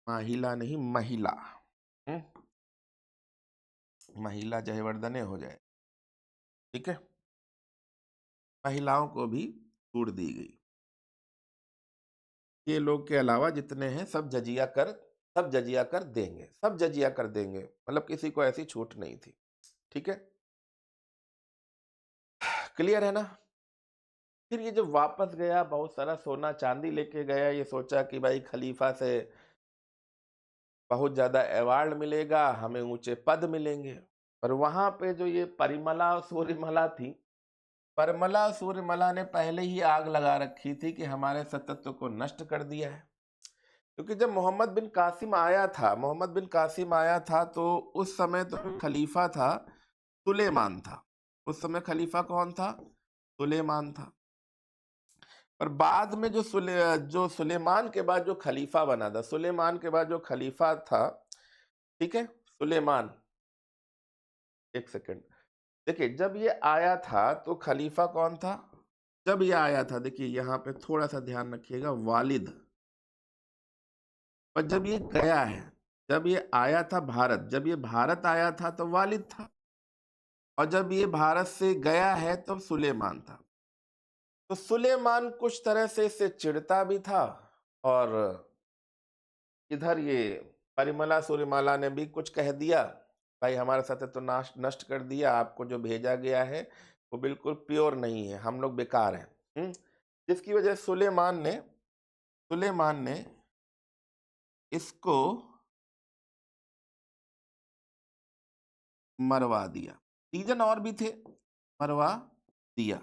महिला नहीं, महिला, हम्म, महिला जयवर्धने हो जाए, ठीक है, महिलाओं को भी छूट दी गई। ये लोग के अलावा जितने हैं सब जजिया कर, सब जजिया कर देंगे, सब जजिया कर देंगे, मतलब किसी को ऐसी छूट नहीं थी। ठीक है, क्लियर है ना। फिर ये जब वापस गया, बहुत सारा सोना चांदी लेके गया, ये सोचा कि भाई खलीफा से बहुत ज्यादा अवार्ड मिलेगा, हमें ऊंचे पद मिलेंगे। और वहां पे जो ये परिमला और सूर्यमला थी, परिमला सूर्यमला ने पहले ही आग लगा रखी थी कि हमारे सतत्व को नष्ट कर दिया है। क्योंकि जब मोहम्मद बिन कासिम आया था, मोहम्मद बिन कासिम आया था, तो उस समय तो खलीफा था, सुलेमान था। उस समय खलीफा कौन था, सुलेमान था। पर बाद में जो सुलेमान के बाद जो खलीफा बना था, सुलेमान के बाद जो खलीफा था, ठीक है, सुलेमान, एक सेकंड, देखिए जब ये आया था तो खलीफा कौन था, जब ये आया था, देखिए यहाँ पे थोड़ा सा ध्यान रखिएगा, वालिद। पर जब ये गया है, जब ये आया था भारत, जब ये भारत आया था तो वालिद था, और जब ये भारत से गया है तो सुलेमान था। तो सुलेमान कुछ तरह से इससे चिढ़ता भी था, और इधर ये परिमला सूर्यमाला ने भी कुछ कह दिया, भाई हमारे साथ तो नाश नष्ट कर दिया, आपको जो भेजा गया है वो बिल्कुल प्योर नहीं है, हम लोग बेकार हैं। जिसकी वजह सुलेमान ने इसको मरवा दिया। रीजन और भी थे, मरवा दिया।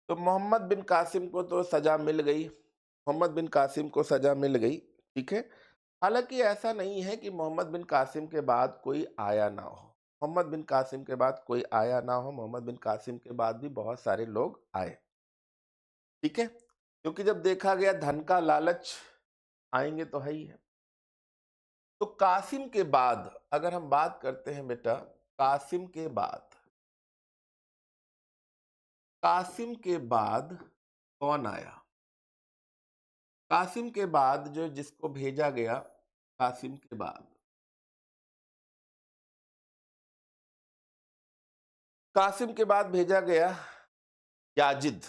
तो मोहम्मद बिन कासिम को तो सजा मिल गई, मोहम्मद बिन कासिम को सजा मिल गई, ठीक है। हालांकि ऐसा नहीं है कि मोहम्मद बिन कासिम के बाद कोई आया ना हो, मोहम्मद बिन कासिम के बाद कोई आया ना हो, मोहम्मद बिन कासिम के बाद भी बहुत सारे लोग आए, ठीक है। क्योंकि जब देखा गया धन का लालच, आएंगे तो है ही है। तो कासिम के बाद अगर हम बात करते हैं बेटा, कासिम के बाद, कासिम के बाद कौन आया? कासिम के बाद जो जिसको भेजा गया, कासिम के बाद, कासिम के बाद भेजा गया याजिद।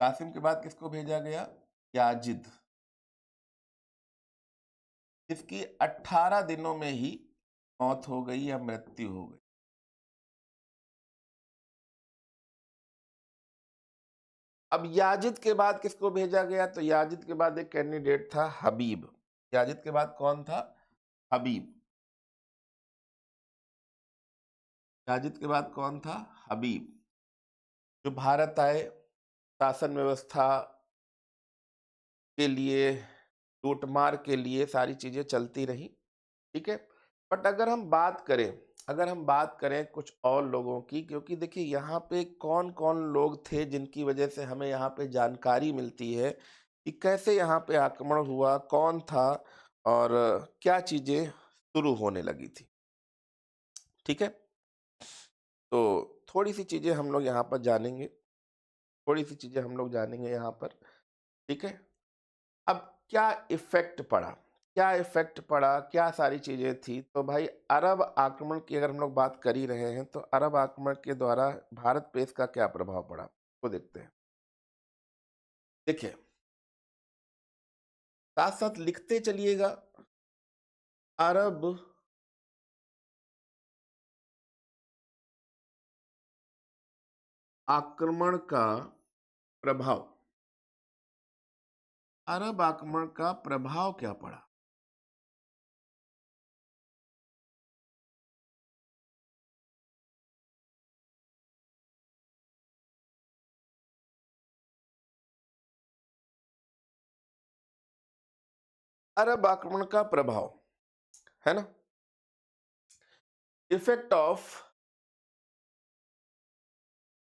कासिम के बाद किसको भेजा गया? याजिद, जिसकी 18 दिनों में ही मौत हो गई या मृत्यु हो गई। अब याजिद के बाद किसको भेजा गया? तो याजिद के बाद एक कैंडिडेट था हबीब। याजिद के बाद कौन था? हबीब। याजिद के बाद कौन था? हबीब, जो भारत आए, शासन व्यवस्था के लिए, लूटमार के लिए सारी चीजें चलती रही, ठीक है। बट अगर हम बात करें, अगर हम बात करें कुछ और लोगों की, क्योंकि देखिए यहाँ पे कौन कौन लोग थे जिनकी वजह से हमें यहाँ पे जानकारी मिलती है कि कैसे यहाँ पे आक्रमण हुआ, कौन था और क्या चीजें शुरू होने लगी थी, ठीक है। तो थोड़ी सी चीजें हम लोग यहाँ पर जानेंगे, थोड़ी सी चीजें हम लोग जानेंगे यहाँ पर, ठीक है। अब क्या इफेक्ट पड़ा, क्या इफेक्ट पड़ा, क्या सारी चीजें थी? तो भाई अरब आक्रमण की अगर हम लोग बात कर ही रहे हैं, तो अरब आक्रमण के द्वारा भारत पे इसका क्या प्रभाव पड़ा वो देखते हैं। देखिए, साथ साथ लिखते चलिएगा। अरब आक्रमण का प्रभाव, अरब आक्रमण का प्रभाव क्या पड़ा? अरब आक्रमण का प्रभाव, है ना, इफेक्ट ऑफ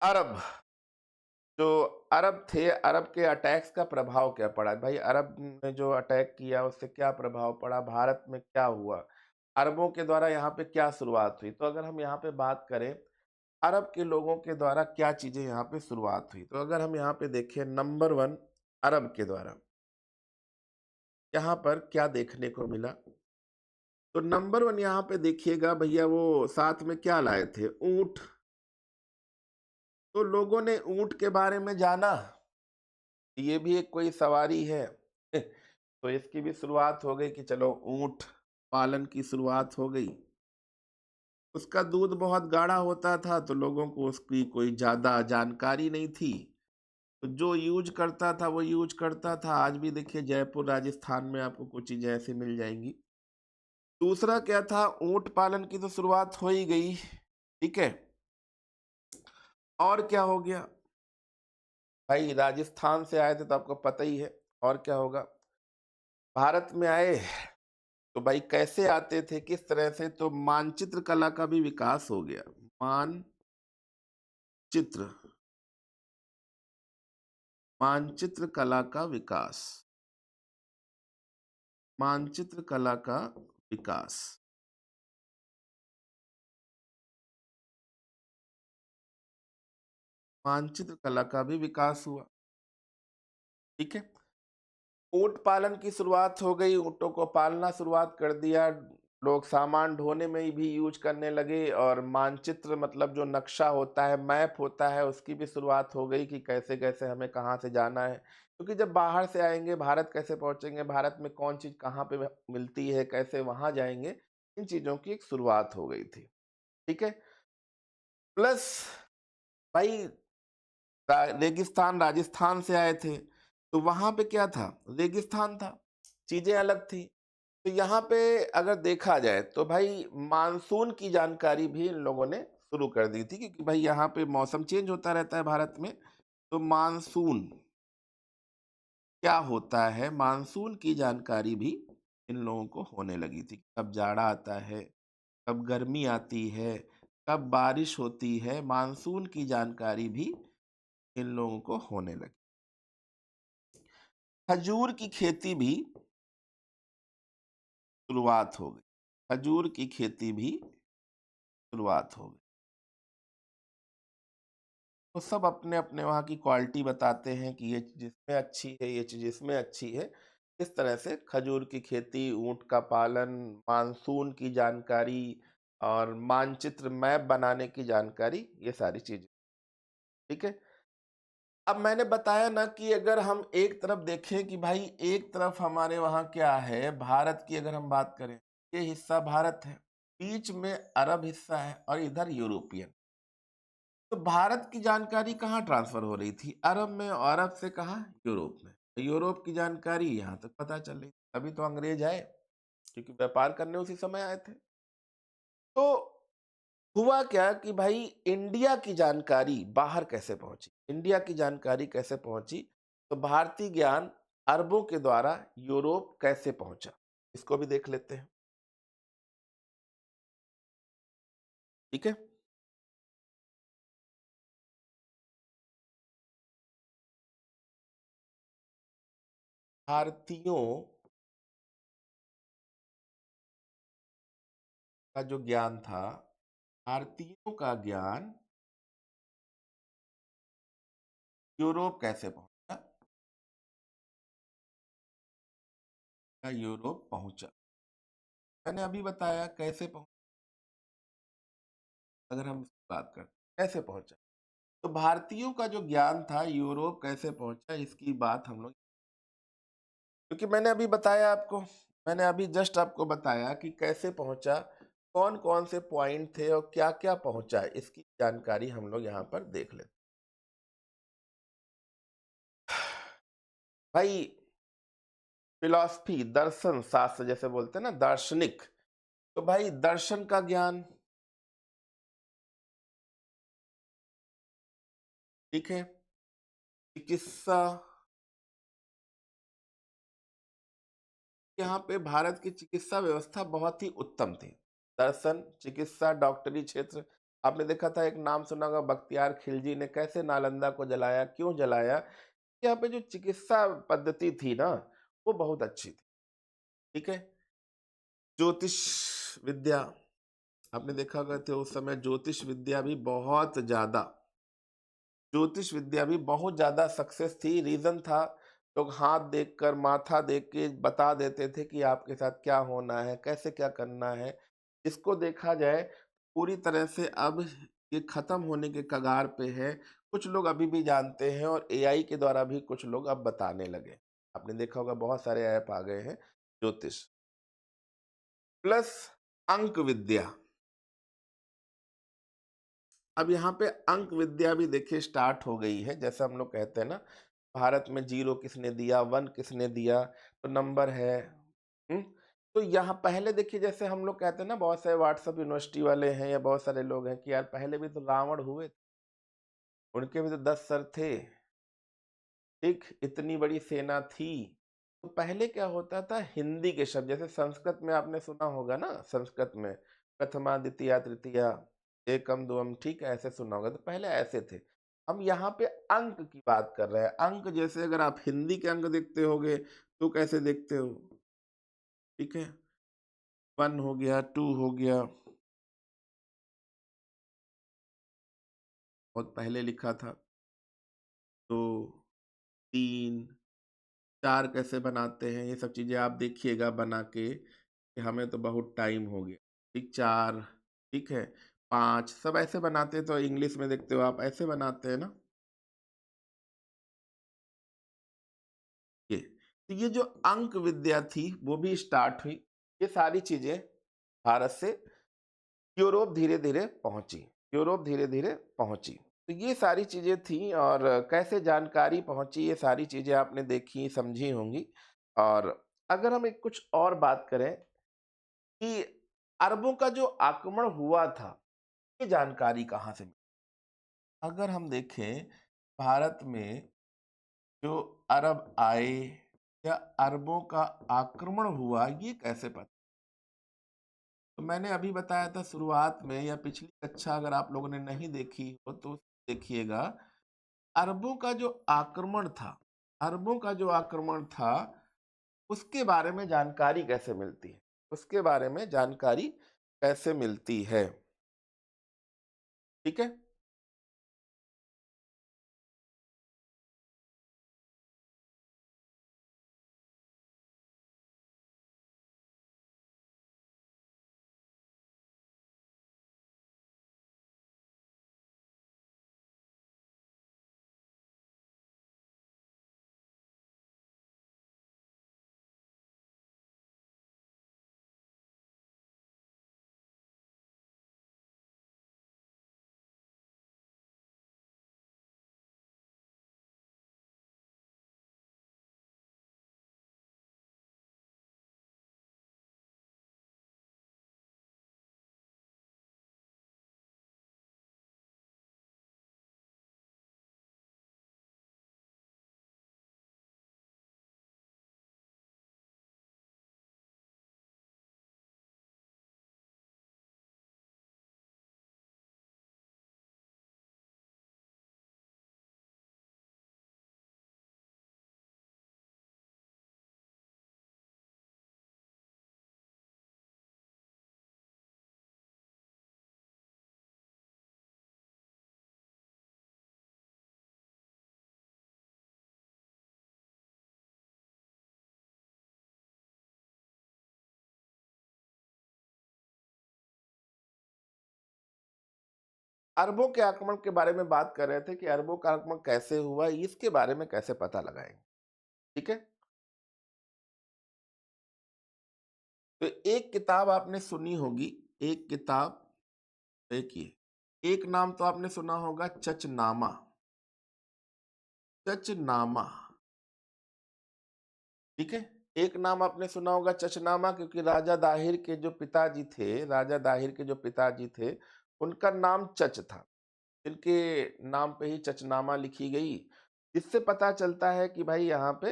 अरब, जो अरब थे, अरब के अटैक्स का प्रभाव क्या पड़ा? भाई अरब ने जो अटैक किया उससे क्या प्रभाव पड़ा, भारत में क्या हुआ, अरबों के द्वारा यहाँ पे क्या शुरुआत हुई? तो अगर हम यहाँ पे बात करें अरब के लोगों के द्वारा क्या चीजें यहाँ पे शुरुआत हुई, तो अगर हम यहाँ पे देखें नंबर 1, अरब के द्वारा यहाँ पर क्या देखने को मिला, तो नंबर 1 यहाँ पे देखिएगा भैया, वो साथ में क्या लाए थे? ऊंट। तो लोगों ने ऊंट के बारे में जाना, ये भी एक कोई सवारी है तो इसकी भी शुरुआत हो गई कि चलो ऊंट पालन की शुरुआत हो गई। उसका दूध बहुत गाढ़ा होता था तो लोगों को उसकी कोई ज्यादा जानकारी नहीं थी, तो जो यूज करता था वो यूज करता था। आज भी देखिए जयपुर राजस्थान में आपको कुछ चीजें ऐसी मिल जाएंगी। दूसरा क्या था? ऊंट पालन की तो शुरुआत हो ही गई, ठीक है। और क्या हो गया? भाई राजस्थान से आए थे तो आपको पता ही है, और क्या होगा, भारत में आए तो भाई कैसे आते थे, किस तरह से? तो मानचित्र कला का भी विकास हो गया। मानचित्र, मानचित्र कला का विकास, मानचित्र कला का विकास, मानचित्र कला का भी विकास हुआ, ठीक है। ऊंट पालन की शुरुआत हो गई, ऊंटों को पालना शुरुआत कर दिया, लोग सामान ढोने में भी यूज करने लगे, और मानचित्र मतलब जो नक्शा होता है, मैप होता है, उसकी भी शुरुआत हो गई कि कैसे कैसे हमें कहाँ से जाना है। क्योंकि जब बाहर से आएंगे भारत कैसे पहुंचेंगे, भारत में कौन चीज कहाँ पे मिलती है, कैसे वहां जाएंगे, इन चीजों की एक शुरुआत हो गई थी, ठीक है। प्लस भाई रेगिस्तान राजस्थान से आए थे, तो वहां पे क्या था? रेगिस्तान था, चीजें अलग थी। तो यहाँ पे अगर देखा जाए तो भाई मानसून की जानकारी भी इन लोगों ने शुरू कर दी थी, क्योंकि भाई यहाँ पे मौसम चेंज होता रहता है भारत में। तो मानसून क्या होता है, मानसून की जानकारी भी इन लोगों को होने लगी थी। कब जाड़ा आता है, कब गर्मी आती है, कब बारिश होती है, मानसून की जानकारी भी इन लोगों को होने लगी। खजूर की खेती भी शुरुआत हो गई। खजूर की खेती भी शुरुआत हो गई। तो सब अपने अपने वहाँ की क्वालिटी बताते हैं कि ये चीज़ इसमें अच्छी है, ये चीज़ इसमें अच्छी है। इस तरह से खजूर की खेती, ऊँट का पालन, मानसून की जानकारी और मानचित्र मैप बनाने की जानकारी, ये सारी चीज़ें, ठीक है? अब मैंने बताया ना कि अगर हम एक तरफ देखें कि भाई एक तरफ हमारे वहाँ क्या है, भारत की अगर हम बात करें, ये हिस्सा भारत है, बीच में अरब हिस्सा है और इधर यूरोपियन। तो भारत की जानकारी कहाँ ट्रांसफर हो रही थी? अरब में, और अरब से कहाँ? यूरोप में। तो यूरोप की जानकारी यहाँ तक पता चल रही। तभी तो अंग्रेज आए, क्योंकि व्यापार करने उसी समय आए थे। तो हुआ क्या कि भाई इंडिया की जानकारी बाहर कैसे पहुंची, इंडिया की जानकारी कैसे पहुंची? तो भारतीय ज्ञान अरबों के द्वारा यूरोप कैसे पहुंचा, इसको भी देख लेते हैं। ठीक है। भारतीयों का जो ज्ञान था, भारतीयों का ज्ञान यूरोप कैसे पहुंचा, या यूरोप पहुंचा? मैंने अभी बताया कैसे पहुंचा। अगर हम इसकी बात करें कैसे पहुंचा, तो भारतीयों का जो ज्ञान था यूरोप कैसे पहुंचा, इसकी बात हम लोग, क्योंकि मैंने अभी बताया आपको, मैंने अभी जस्ट आपको बताया कि कैसे पहुंचा, कौन कौन से पॉइंट थे और क्या क्या पहुंचा, इसकी जानकारी हम लोग यहाँ पर देख लेते। भाई फिलॉसफी, दर्शन शास्त्र जैसे बोलते हैं ना, दार्शनिक, तो भाई दर्शन का ज्ञान, ठीक है। चिकित्सा, यहाँ पे भारत की चिकित्सा व्यवस्था बहुत ही उत्तम थी। दर्शन, चिकित्सा, डॉक्टरी क्षेत्र, आपने देखा था, एक नाम सुना होगा, बख्तियार खिलजी ने कैसे नालंदा को जलाया, क्यों जलाया? यहाँ पे जो चिकित्सा पद्धति थी ना, वो बहुत अच्छी थी। ठीक है। ज्योतिष विद्या, आपने देखा होगा तो उस समय ज्योतिष विद्या भी बहुत ज्यादा सक्सेस थी। रीजन था, लोग हाथ देखकर, माथा देख के बता देते थे कि आपके साथ क्या होना है, कैसे क्या करना है। इसको देखा जाए पूरी तरह से अब ये खत्म होने के कगार पे है। कुछ लोग अभी भी जानते हैं और एआई के द्वारा भी कुछ लोग अब बताने लगे। आपने देखा होगा बहुत सारे ऐप आ गए हैं ज्योतिष प्लस अंक विद्या। अब यहाँ पे अंक विद्या भी देखिए स्टार्ट हो गई है। जैसे हम लोग कहते हैं ना, भारत में जीरो किसने दिया, वन किसने दिया, तो नंबर है। हम्म। तो यहाँ पहले देखिए, जैसे हम लोग कहते हैं ना, बहुत सारे व्हाट्सएप यूनिवर्सिटी वाले हैं या बहुत सारे लोग हैं कि यार पहले भी तो रावण हुए, उनके भी तो 10 सर थे, ठीक, इतनी बड़ी सेना थी। तो पहले क्या होता था, हिंदी के शब्द, जैसे संस्कृत में आपने सुना होगा ना, संस्कृत में प्रथमा द्वितीया तृतीया एकम द्वम, ठीक है, ऐसे सुना होगा। तो पहले ऐसे थे। हम यहाँ पे अंक की बात कर रहे हैं। अंक जैसे अगर आप हिंदी के अंक देखते होगे तो कैसे देखते हो, ठीक है, 1 हो गया, 2 हो गया, बहुत पहले लिखा था। तो 3, 4 कैसे बनाते हैं, ये सब चीजें आप देखिएगा बना के, कि हमें तो बहुत टाइम हो गया। ठीक, 4, ठीक है, 5, सब ऐसे बनाते हैं। तो इंग्लिश में देखते हो आप, ऐसे बनाते हैं ना ये। तो ये जो अंक विद्या थी वो भी स्टार्ट हुई। ये सारी चीजें भारत से यूरोप धीरे धीरे पहुंची, यूरोप धीरे धीरे पहुंची। तो ये सारी चीजें थी, और कैसे जानकारी पहुंची, ये सारी चीजें आपने देखी समझी होंगी। और अगर हम एक कुछ और बात करें कि अरबों का जो आक्रमण हुआ था, ये जानकारी कहाँ से मिली? अगर हम देखें भारत में जो अरब आए या अरबों का आक्रमण हुआ, ये कैसे पता? तो मैंने अभी बताया था शुरुआत में या पिछली कक्षा अगर आप लोगों ने नहीं देखी हो तो देखिएगा। अरबों का जो आक्रमण था, अरबों का जो आक्रमण था, उसके बारे में जानकारी कैसे मिलती है? उसके बारे में जानकारी कैसे मिलती है? ठीक है? अरबों के आक्रमण के बारे में बात कर रहे थे कि अरबों का आक्रमण कैसे हुआ, इसके बारे में कैसे पता लगाएंगे? ठीक है? तो एक किताब आपने सुनी होगी, एक किताब, देखिए, एक नाम तो आपने सुना होगा, चचनामा। चचनामा, ठीक है? एक नाम आपने सुना होगा चचनामा, क्योंकि राजा दाहिर के जो पिताजी थे, राजा दाहिर के जो पिताजी थे, उनका नाम चच था। इनके नाम पे ही चचनामा लिखी गई। इससे पता चलता है कि भाई यहाँ पे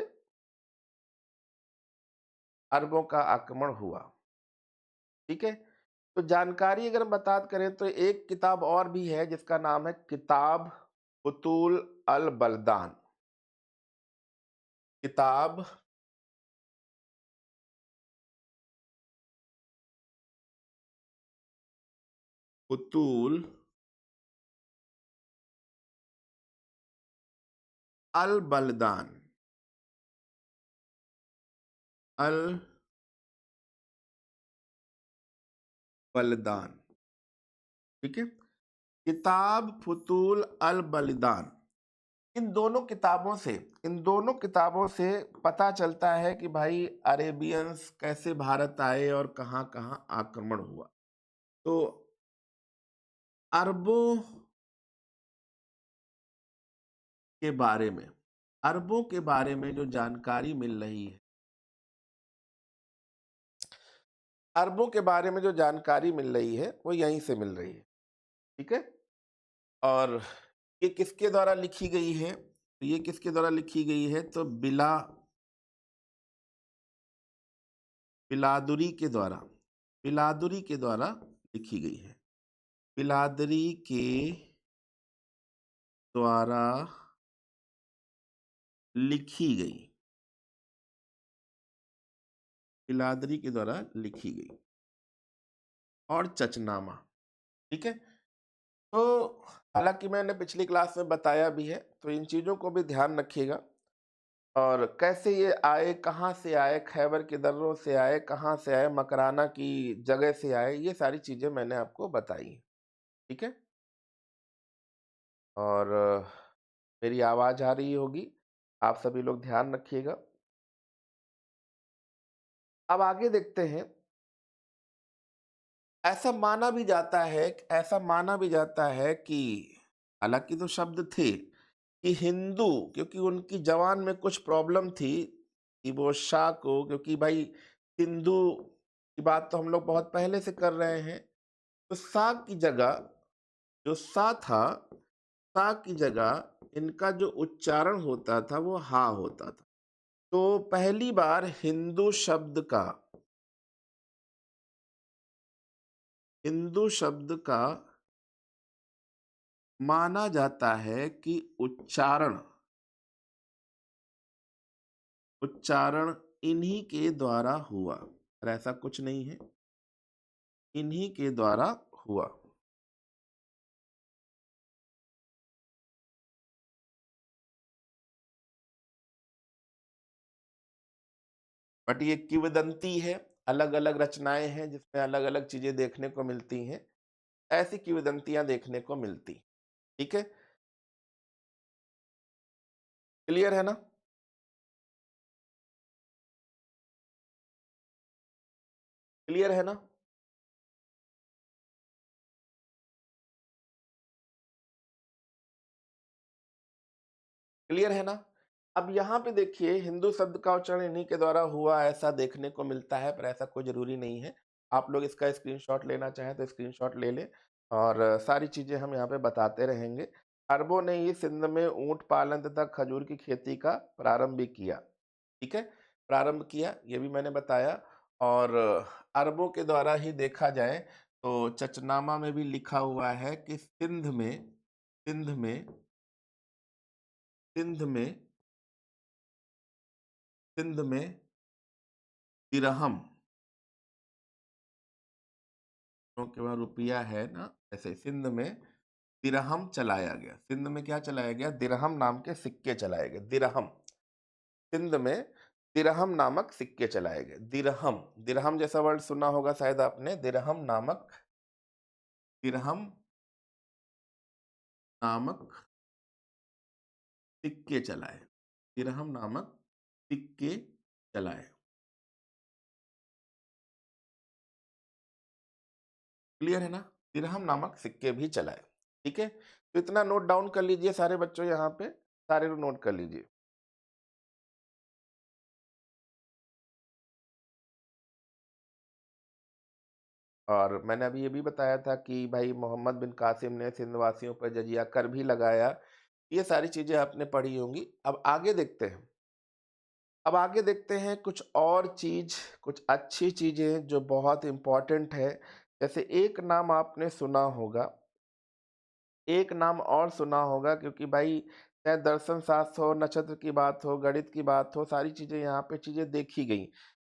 अरबों का आक्रमण हुआ। ठीक है? तो जानकारी अगर हम बात करें तो एक किताब और भी है जिसका नाम है किताब फुतूल अल बलदान। किताब फुतूल अल बलदान, अल बलदान, ठीक है? किताब फुतूल अल बलदान, इन दोनों किताबों से इन दोनों किताबों से पता चलता है कि भाई अरेबियंस कैसे भारत आए और कहाँ कहाँ आक्रमण हुआ। तो अरबों के बारे में अरबों के बारे में जो जानकारी मिल रही है, अरबों के बारे में जो जानकारी मिल रही है वो यहीं से मिल रही है। ठीक है? और ये किसके द्वारा लिखी गई है? ये किसके द्वारा लिखी गई है? तो बिलादुरी के द्वारा, बिलादुरी के द्वारा लिखी गई है। बिलादरी के द्वारा लिखी गई, बिलादरी के द्वारा लिखी गई, और चचनामा। ठीक है? तो हालांकि मैंने पिछली क्लास में बताया भी है, तो इन चीजों को भी ध्यान रखिएगा। और कैसे ये आए, कहाँ से आए, खैबर के दर्रों से आए, कहाँ से आए, मकराना की जगह से आए, ये सारी चीजें मैंने आपको बताई हैं। ठीक है? और मेरी आवाज आ रही होगी, आप सभी लोग ध्यान रखिएगा। अब आगे देखते हैं। ऐसा माना भी जाता है कि हालांकि तो शब्द थे कि हिंदू, क्योंकि उनकी जबान में कुछ प्रॉब्लम थी कि वो शाह को, क्योंकि भाई सिंधु की बात तो हम लोग बहुत पहले से कर रहे हैं, तो सा की जगह जो सा था, सा की जगह इनका जो उच्चारण होता था वो हा होता था। तो पहली बार हिंदू शब्द का माना जाता है कि उच्चारण इन्हीं के द्वारा हुआ, और ऐसा कुछ नहीं है, इन्हीं के द्वारा हुआ। बट ये किंवदंती है, अलग अलग रचनाएं हैं जिसमें अलग अलग चीजें देखने को मिलती हैं, ऐसी किंवदंतियां देखने को मिलती। ठीक है, क्लियर है ना? क्लियर है ना? क्लियर है ना? अब यहाँ पे देखिए, हिंदू शब्द का उच्चारण इन्हीं के द्वारा हुआ ऐसा देखने को मिलता है, पर ऐसा कोई जरूरी नहीं है। आप लोग इसका स्क्रीनशॉट लेना चाहें तो स्क्रीनशॉट ले लें, और सारी चीजें हम यहाँ पे बताते रहेंगे। अरबों ने ही सिंध में ऊंट पालन तथा खजूर की खेती का प्रारंभ भी किया। ठीक है, प्रारंभ किया, ये भी मैंने बताया। और अरबों के द्वारा ही देखा जाए तो चचनामा में भी लिखा हुआ है कि सिंध में सिंध में सिंध में दिरहम, के वहां रुपया है ना, ऐसे सिंध में दिरहम चलाया गया। सिंध में क्या चलाया गया? दिरहम नाम के सिक्के चलाए गए। दिरहम, सिंध में दिरहम नामक सिक्के चलाए गए। दिरहम, दिरहम जैसा वर्ड सुना होगा शायद आपने। दिरहम नामक सिक्के चलाए, दिरहम नामक सिक्के चलाए। क्लियर है ना? दिरहम नामक सिक्के भी चलाए। ठीक है, तो इतना नोट डाउन कर लीजिए सारे बच्चों, यहाँ पे सारे नोट कर लीजिए। और मैंने अभी ये भी बताया था कि भाई मोहम्मद बिन कासिम ने सिंध वासियों पर जजिया कर भी लगाया। ये सारी चीजें आपने पढ़ी होंगी। अब आगे देखते हैं कुछ और चीज, कुछ अच्छी चीजें जो बहुत इंपॉर्टेंट है। जैसे एक नाम आपने सुना होगा, एक नाम और सुना होगा, क्योंकि भाई चाहे दर्शन शास्त्र हो, नक्षत्र की बात हो, गणित की बात हो, सारी चीजें यहाँ पे चीजें देखी गई।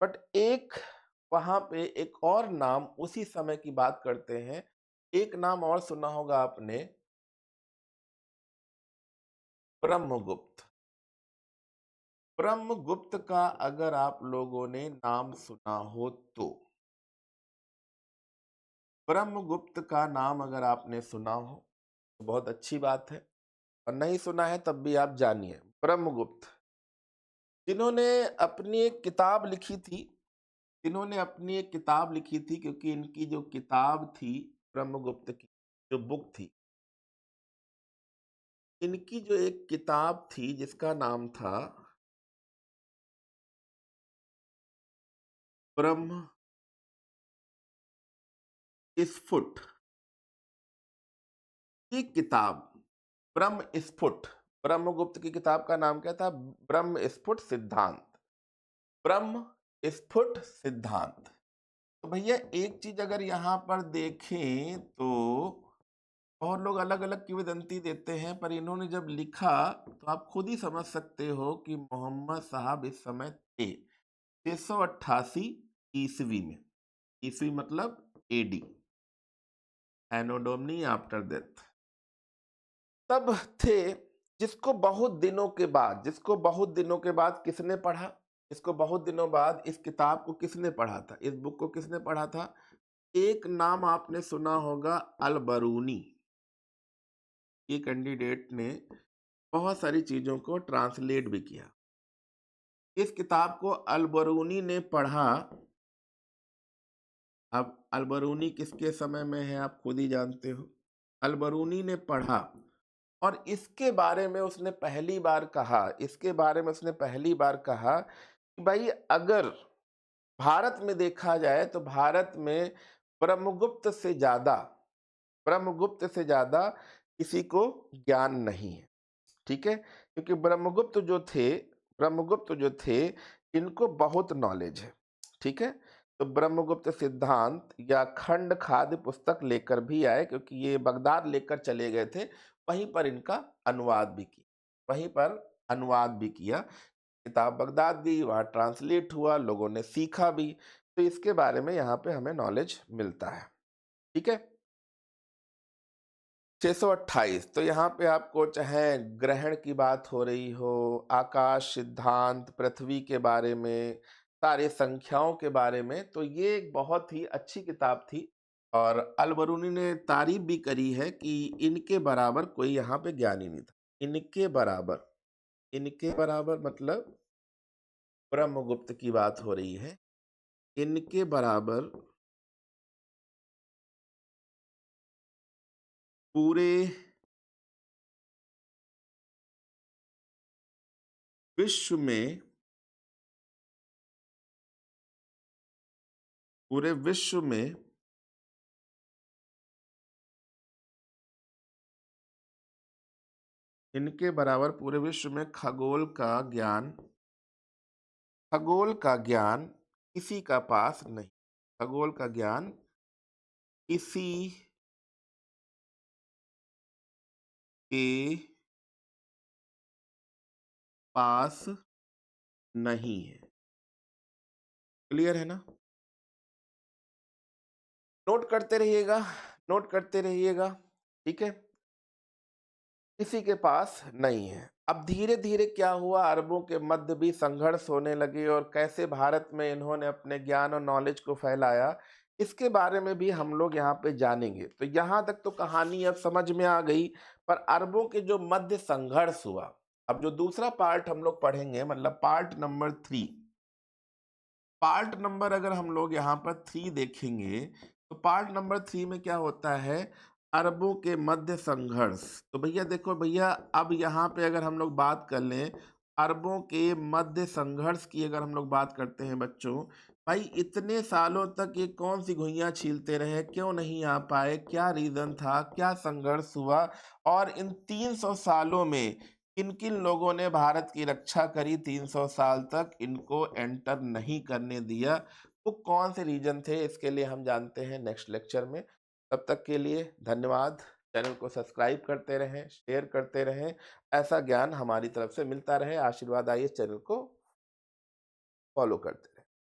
बट एक वहां पे एक और नाम, उसी समय की बात करते हैं, एक नाम और सुना होगा आपने, ब्रह्मगुप्त। ब्रह्मगुप्त का अगर आप लोगों ने नाम सुना हो तो, ब्रह्मगुप्त का नाम अगर आपने सुना हो तो बहुत अच्छी बात है, और नहीं सुना है तब भी आप जानिए। ब्रह्मगुप्त जिन्होंने अपनी एक किताब लिखी थी, जिन्होंने अपनी एक किताब लिखी थी, क्योंकि इनकी जो किताब थी, ब्रह्मगुप्त की जो बुक थी, इनकी जो एक किताब थी जिसका नाम था ब्रह्म स्फुट, की किताब ब्रह्म स्फुट, ब्रह्मगुप्त की किताब का नाम क्या था? ब्रह्म स्फुट सिद्धांत। ब्रह्म स्फुट सिद्धांत। तो भैया एक चीज अगर यहाँ पर देखें तो और लोग अलग अलग किंवदंती देते हैं, पर इन्होंने जब लिखा तो आप खुद ही समझ सकते हो कि मोहम्मद साहब इस समय थे 688 ईस्वी में। ईस्वी मतलब एडी, एनो डोमिनी आफ्टर डेथ, तब थे। जिसको बहुत दिनों के बाद किसने पढ़ा? इसको बहुत दिनों बाद इस किताब को किसने पढ़ा था? इस बुक को किसने पढ़ा था? एक नाम आपने सुना होगा, अल बरूनी। ये कैंडिडेट ने बहुत सारी चीजों को ट्रांसलेट भी किया। इस किताब को अल बरूनी ने पढ़ा। अब अल बरूनी किसके समय में है आप खुद ही जानते हो। अल बरूनी ने पढ़ा, और इसके बारे में उसने पहली बार कहा कि भाई अगर भारत में देखा जाए तो भारत में ब्रह्मगुप्त से ज्यादा ब्रह्मगुप्त से ज्यादा किसी को ज्ञान नहीं है। ठीक है, क्योंकि ब्रह्मगुप्त जो थे इनको बहुत नॉलेज है। ठीक है, तो ब्रह्मगुप्त सिद्धांत या खंड खाद्य पुस्तक लेकर भी आए, क्योंकि ये बगदाद लेकर चले गए थे, वहीं पर इनका अनुवाद भी किया, वहीं पर अनुवाद भी किया। किताब बगदाद गई, वहाँ ट्रांसलेट हुआ, लोगों ने सीखा भी, तो इसके बारे में यहाँ पे हमें नॉलेज मिलता है। ठीक है, 628, तो यहाँ पे आपको चाहे ग्रहण की बात हो रही हो, आकाश सिद्धांत, पृथ्वी के बारे में, सारे संख्याओं के बारे में, तो ये एक बहुत ही अच्छी किताब थी। और अलबरूनी ने तारीफ भी करी है कि इनके बराबर कोई यहाँ पे ज्ञानी नहीं था। इनके बराबर मतलब ब्रह्मगुप्त की बात हो रही है। इनके बराबर पूरे विश्व में पूरे विश्व में इनके बराबर पूरे विश्व में खगोल का ज्ञान किसी का पास नहीं। खगोल का ज्ञान किसी के पास नहीं है। क्लियर है ना? नोट करते रहिएगा, नोट करते रहिएगा। ठीक है, किसी के पास नहीं है। अब धीरे धीरे क्या हुआ, अरबों के मध्य भी संघर्ष होने लगे, और कैसे भारत में इन्होंने अपने ज्ञान और नॉलेज को फैलाया, इसके बारे में भी हम लोग यहाँ पे जानेंगे। तो यहाँ तक तो कहानी अब समझ में आ गई, पर अरबों के जो मध्य संघर्ष हुआ, अब जो दूसरा पार्ट हम लोग पढ़ेंगे, मतलब पार्ट नंबर अगर हम लोग यहाँ पर 3 देखेंगे, तो पार्ट नंबर 3 में क्या होता है, अरबों के मध्य संघर्ष। तो भैया देखो भैया, अब यहाँ पे अगर हम लोग बात कर लें अरबों के मध्य संघर्ष की, अगर हम लोग बात करते हैं बच्चों, भाई इतने सालों तक ये कौन सी घुइयां छीलते रहे, क्यों नहीं आ पाए, क्या रीजन था, क्या संघर्ष हुआ, और इन 300 सालों में किन किन लोगों ने भारत की रक्षा करी, 300 साल तक इनको एंटर नहीं करने दिया, वो कौन से रीजन थे, इसके लिए हम जानते हैं नेक्स्ट लेक्चर में। तब तक के लिए धन्यवाद। चैनल को सब्सक्राइब करते रहें, शेयर करते रहें, ऐसा ज्ञान हमारी तरफ से मिलता रहे। आशीर्वाद आइए, चैनल को फॉलो करते रहें।